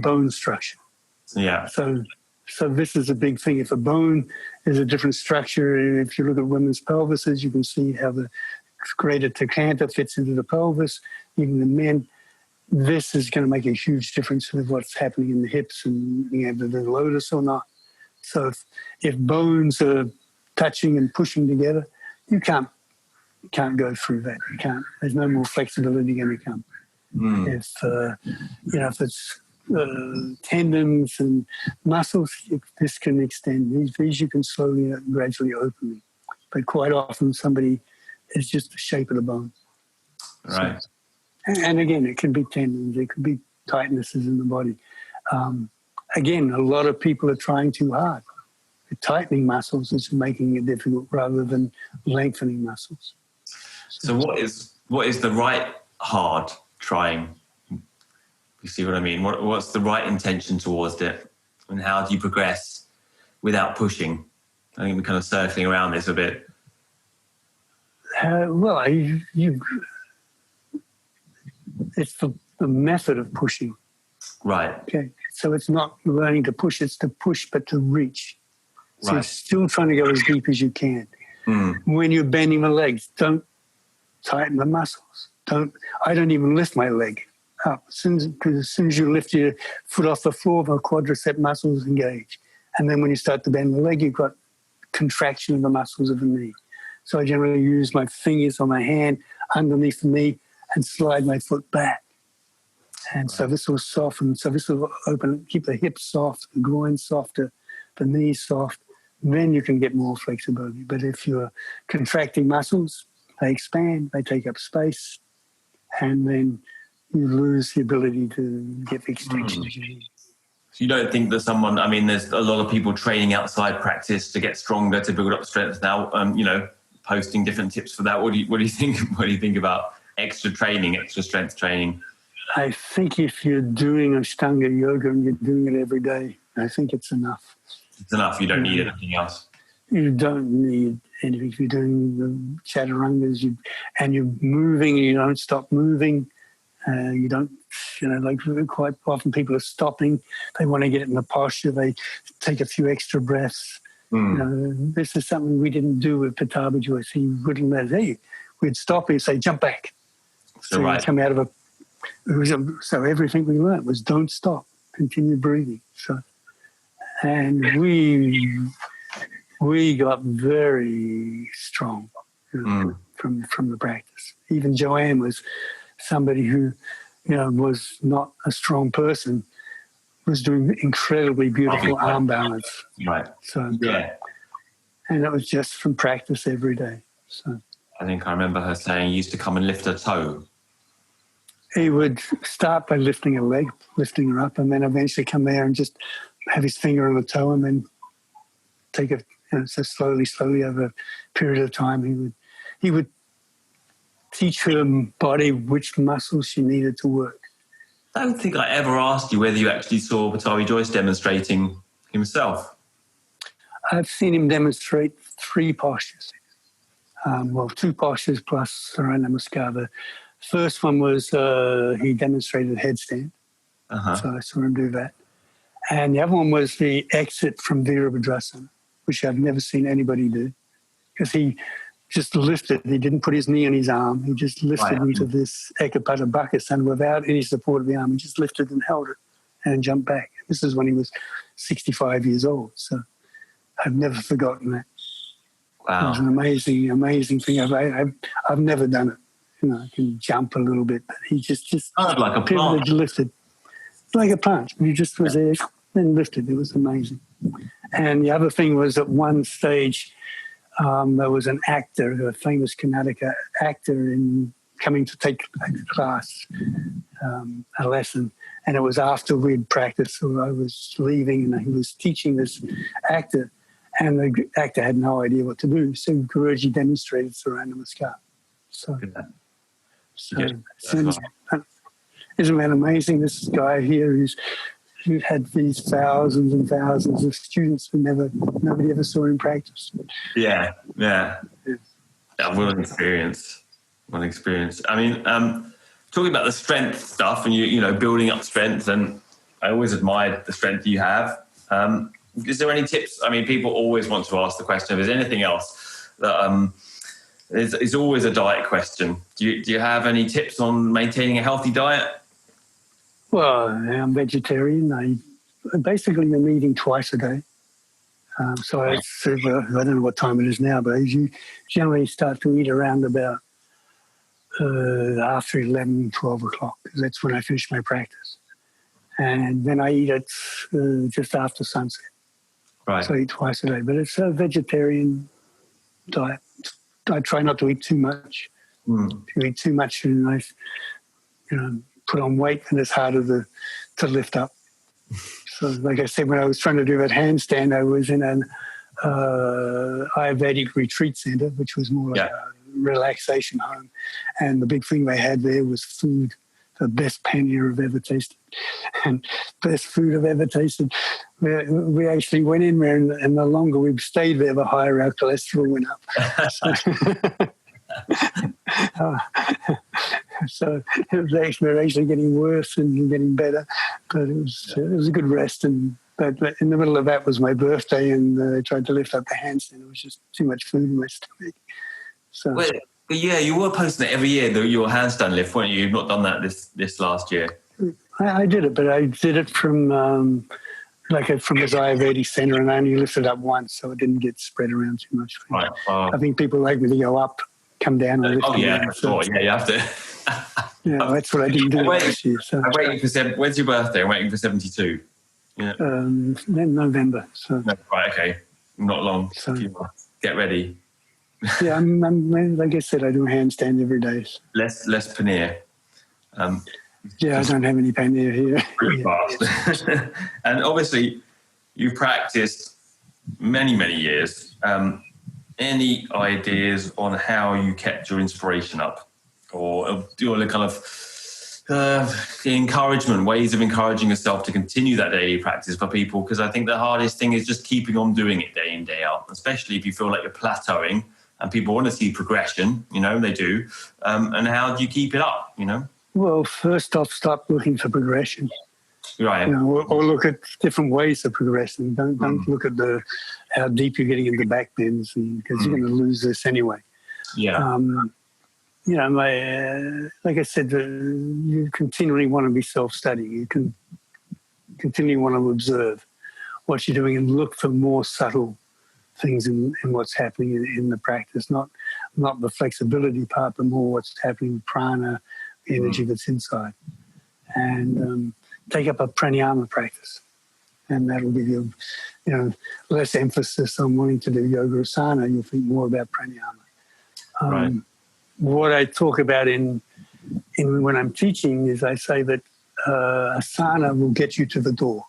bone structure. Yeah. So this is a big thing. If a bone is a different structure, if you look at women's pelvises, you can see how the greater trochanter fits into the pelvis. Even the men, this is going to make a huge difference with what's happening in the hips and being able to do the lotus or not. So if bones are touching and pushing together, you can't go through that. You can't. There's no more flexibility going to come. If it's tendons and muscles, this can extend. These you can slowly and gradually open. But quite often somebody is just the shape of the bone. Right. So, and again, it can be tendons. It could be tightnesses in the body. Again, a lot of people are trying too hard. The tightening muscles is making it difficult rather than lengthening muscles. So what is the right hard trying? You see what I mean? What's the right intention towards it? and how do you progress without pushing? I think we're kind of circling around this a bit. Well, it's the method of pushing. Right. Okay. So it's not learning to push, it's to push but to reach. So Right. you're still trying to go as deep as you can. When you're bending the legs, don't tighten the muscles. I don't even lift my leg up. Because as soon as you lift your foot off the floor, the quadricep muscles engage. And then when you start to bend the leg, you've got contraction of the muscles of the knee. So I generally use my fingers on my hand underneath the knee and slide my foot back. And so this will soften. So this will open, keep the hips soft, the groin softer, the knees soft. Then you can get more flexibility. But if you're contracting muscles, they expand, they take up space, and then you lose the ability to get the extensions you need. So you don't think that someone, I mean, there's a lot of people training outside practice to get stronger, to build up strength now, posting different tips for that. What do you think? What do you think about extra training, extra strength training? I think if you're doing Ashtanga yoga and you're doing it every day, I think it's enough. It's enough. You don't need anything else. You don't need anything. If you're doing the chaturangas and you're moving and you don't stop moving, you don't, like quite often people are stopping. They want to get in the posture. They take a few extra breaths. This is something we didn't do with Pattabhi Jois. He wouldn't let, we'd stop and say, jump back. So right. You'd come out of so everything we learned was don't stop, continue breathing. And we got very strong from the practice. Even Joanne was somebody who, was not a strong person, was doing incredibly beautiful arm balance. Right. So yeah. And it was just from practice every day. So I think I remember her saying he used to come and lift her toe. He would start by lifting a leg, lifting her up, and then eventually come there and just have his finger on the toe and then take it, so slowly over a period of time. He would teach her body which muscles she needed to work. I don't think I ever asked you whether you actually saw Pattabhi Jois demonstrating himself. I've seen him demonstrate 3 postures. 2 postures plus Surya Namaskar. The first one was he demonstrated headstand. So I saw him do that. And the other one was the exit from Virabhadrasana, which I've never seen anybody do, because he just lifted. He didn't put his knee on his arm. He just lifted into this Ekapada Bakasana without any support of the arm. He just lifted and held it and jumped back. This is when he was 65 years old. So I've never forgotten that. Wow. It was an amazing thing. I've never done it. I can jump a little bit, but he just kind of like a plant. Lifted. Like a plant. He just was there and lifted. It was amazing. And the other thing was at one stage, there was an actor, a famous Karnataka actor, coming to take a class, a lesson. And it was after we'd practiced, so I was leaving, and he was teaching this actor, and the actor had no idea what to do. So Guruji demonstrated Surya Namaskar. Isn't that amazing? This guy here who had these thousands and thousands of students who nobody ever saw him practice. Yeah. What an experience. I mean, talking about the strength stuff and you building up strength, and I always admired the strength you have. Is there any tips? I mean, people always want to ask the question if there's anything else that it's always a diet question. Do you have any tips on maintaining a healthy diet? Well, I'm vegetarian. I'm eating twice a day. So I don't know what time it is now, but you generally start to eat around about after 11, 12 o'clock, because that's when I finish my practice. And then I eat it just after sunset. Right. So I eat twice a day. But it's a vegetarian diet. I try not to eat too much. If you eat too much, put on weight, and it's harder to lift up. So, like I said, when I was trying to do that handstand, I was in an Ayurvedic retreat center, which was more like a relaxation home. And the big thing they had there was food, the best paneer I've ever tasted. And best food I've ever tasted we actually went in there, and the longer we stayed there, the higher our cholesterol went up. So we were actually getting worse and getting better, but it was a good rest. But in the middle of that was my birthday, and I tried to lift up the handstand. It was just too much food in my stomach. So. Well, yeah, you were posting it every year, your handstand lift, weren't you? You've not done that this last year. I did it, but I did it from from the Ayurvedic center, and I only lifted up once, so it didn't get spread around too much. Right. I think people like me to go up, come down, and lift. Oh yeah, for sure. Yeah, you have to. Yeah, that's what I didn't do last year. So. I'm waiting for when's your birthday? I'm waiting for 72. Yeah. November. So. No, right. Okay. Not long. So. Get ready. Yeah, I'm like I said, I do handstand every day. So. Less paneer. Yeah, I don't have any paneer here. Pretty fast. And obviously, you've practiced many years. Any ideas on how you kept your inspiration up, or do the kind of the encouragement, ways of encouraging yourself to continue that daily practice for people? Because I think the hardest thing is just keeping on doing it day in, day out, especially if you feel like you're plateauing and people want to see progression, they do. And how do you keep it up, Well, first off, stop looking for progression. Right. Or look at different ways of progressing. Don't look at how deep you're getting into back bends, because you're going to lose this anyway. Yeah. Like I said, you continually want to be self-studying. You can continually want to observe what you're doing and look for more subtle things in what's happening in the practice. Not the flexibility part, but more what's happening with prana, the energy that's inside. And take up a pranayama practice, and that'll give you, less emphasis on wanting to do yoga asana. You'll think more about pranayama. Right. What I talk about in when I'm teaching is I say that asana will get you to the door.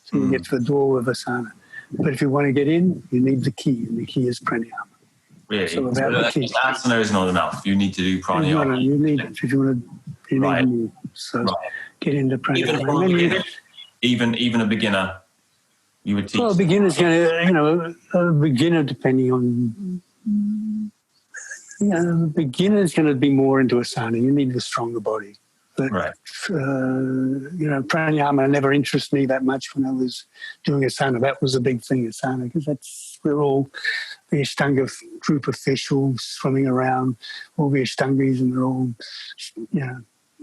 So you get to the door with asana. But if you want to get in, you need the key, and the key is pranayama. Really? So about the key. Asana is not enough. You need to do pranayama. You need, if you want to, need more. So get into pranayama. Even a beginner, you would teach. Well, a beginner's going to, a beginner depending on, a beginner's going to be more into asana. You need the stronger body. But, pranayama never interested me that much when I was doing asana. That was a big thing, asana, because we're all the Ashtanga group of fish all swimming around, all the Ashtangis, and we're all,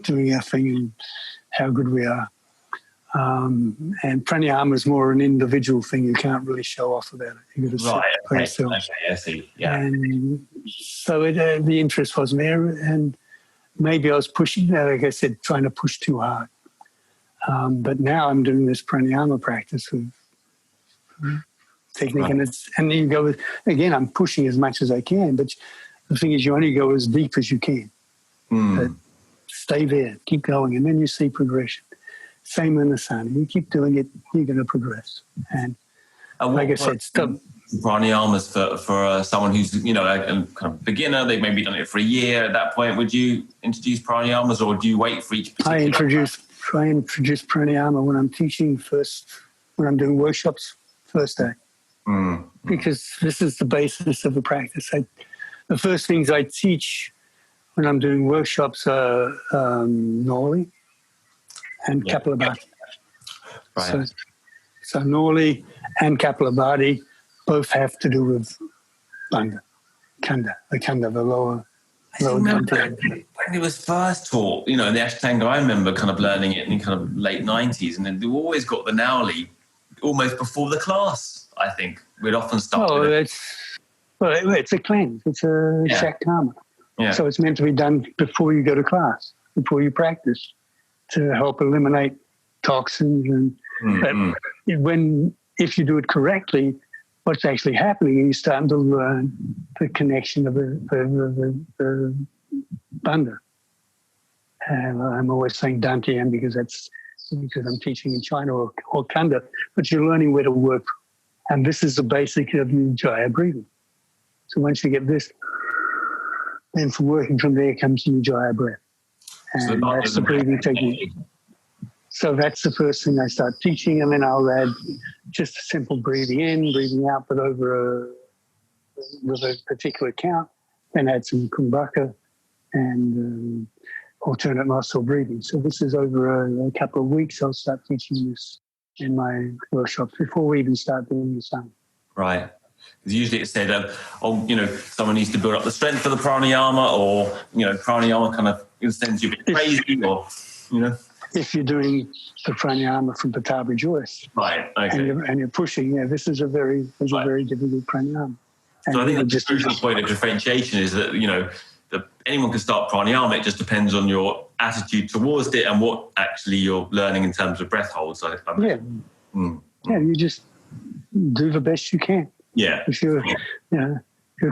doing our thing and how good we are. And pranayama is more an individual thing. You can't really show off about it. You've got to sit for yourself. Okay, I see. Yeah. And so the interest wasn't there, and maybe I was pushing, like I said, trying to push too hard. But now I'm doing this pranayama practice with technique, and you go with, again, I'm pushing as much as I can, but the thing is you only go as deep as you can. But stay there, keep going, and then you see progression. Same in asana. You keep doing it, you're going to progress. And like I said, stop. Pranayamas for someone who's, a kind of beginner, they've maybe done it for a year. At that point, would you introduce pranayamas, or do you wait for each particular? I introduce pranayama when I'm teaching first, when I'm doing workshops, first day. Because this is the basis of the practice. The first things I teach when I'm doing workshops are Noli and Kapalabhati. Right. So Noli and Kapalabhati both have to do with Bandha, the lower dantian. When it was first taught, in the Ashtanga, I remember kind of learning it in kind of late 90s, and then they always got the Nauli almost before the class, I think. We'd often start with it. It's a cleanse. It's a Shaktama. Yeah. So it's meant to be done before you go to class, before you practice, to help eliminate toxins. And if you do it correctly, what's actually happening is you're starting to learn the connection of the bandha. And I'm always saying dantian because I'm teaching in China, or kanda, but you're learning where to work. And this is the basic of Ujjayi breathing. So once you get this, then from working from there comes the Ujjayi breath. And that's the breathing technique. So that's the first thing I start teaching, and then I'll add just a simple breathing in, breathing out, but with a particular count. Then add some kumbhaka and alternate nostril breathing. So this is over a couple of weeks. I'll start teaching this in my workshops before we even start doing the same. Right. Because usually it's said, someone needs to build up the strength for the pranayama, or, pranayama kind of sends you a bit crazy, or, If you're doing the pranayama from Pattabhi Jois, right, okay. and you're pushing, this is a very difficult pranayama. And so I think the crucial point of differentiation is that, that anyone can start pranayama. It just depends on your attitude towards it and what actually you're learning in terms of breath holds. You just do the best you can. Yeah. If your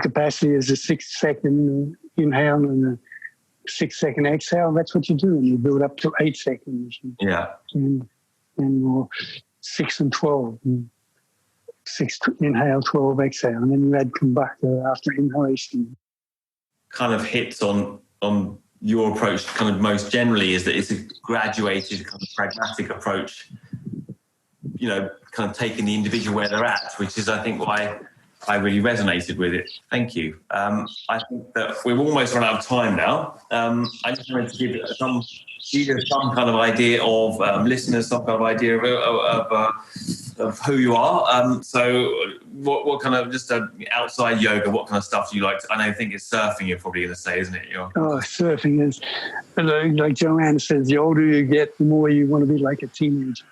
capacity is a 6-second inhale and a 6-second exhale, that's what you do, and you build up to 8 seconds. Yeah. And more 6 and 12. And 6 inhale, 12 exhale, and then you add kumbhaka after inhalation. Kind of hits on your approach kind of most generally is that it's a graduated kind of pragmatic approach, kind of taking the individual where they're at, which is, I think, why I really resonated with it. Thank you. I think that we've almost run out of time now. I just wanted to give some kind of idea of listeners, some kind of idea of who you are. So what kind of, just outside yoga, what kind of stuff do you like? I think it's surfing you're probably going to say, isn't it? Surfing is, like Joanne says, the older you get, the more you want to be like a teenager.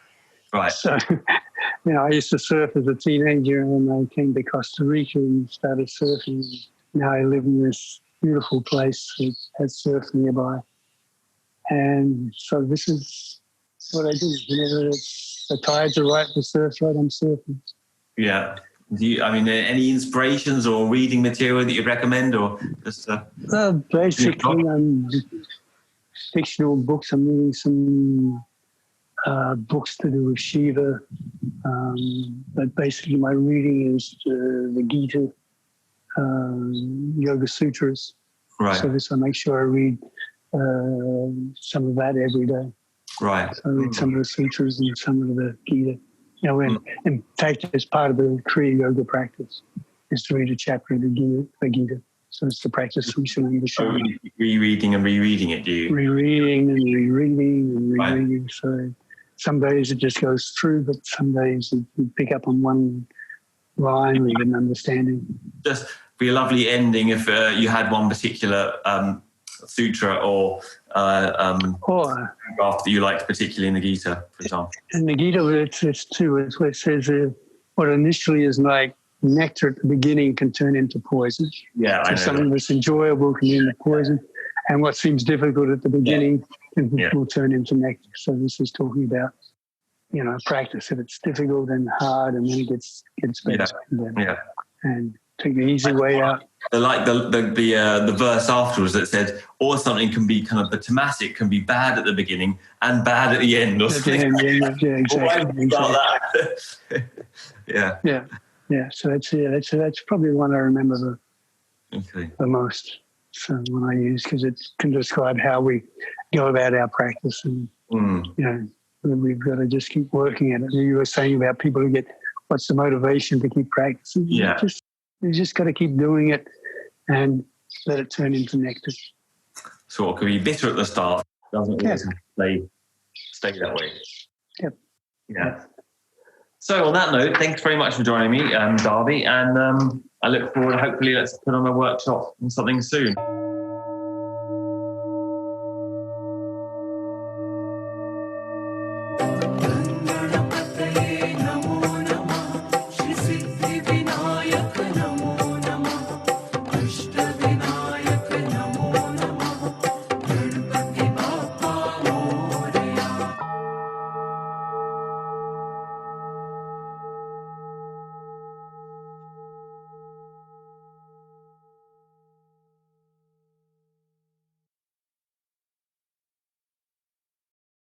Right. So, I used to surf as a teenager, and I came to Costa Rica and started surfing. Now I live in this beautiful place that has surf nearby. And so this is what I do. Whenever the tides are right, the surf's right, I'm surfing. Yeah. Any inspirations or reading material that you'd recommend, or just basically, fictional books. I'm reading some books to do with Shiva, but basically my reading is the Gita, Yoga Sutras. Right. So I make sure I read some of that every day. Right. So I read some of the sutras and some of the Gita. In fact, as part of the Kriya Yoga practice, is to read a chapter of the Gita. So it's the practice we should read. Rereading and rereading it, do you? Rereading and rereading and rereading. Right. So some days it just goes through, but some days you pick up on one line with an understanding. Just be a lovely ending if you had one particular sutra or graph that you liked particularly in the Gita, for example. In the Gita, it's two. It's what it says, what initially is like nectar at the beginning can turn into poison. Yeah, so something that's enjoyable can turn into poison, and what seems difficult at the beginning will turn into nectar. So this is talking about, practice. If it's difficult and hard, and then it gets better. And take the easy way out. The verse afterwards that said, or something can be kind of the tematic can be bad at the beginning and bad at the end, or something. Yeah, exactly. Yeah. So that's probably the one I remember the most. So when I use, because it can describe how we go about our practice, and we've got to just keep working at it. You were saying about people who get, what's the motivation to keep practicing? Yeah. You just got to keep doing it and let it turn into nectar. So it can be bitter at the start, doesn't it? Stay that way. Yep. Yeah. So on that note, thanks very much for joining me, Darby, and I look forward, hopefully let's put on a workshop and something soon.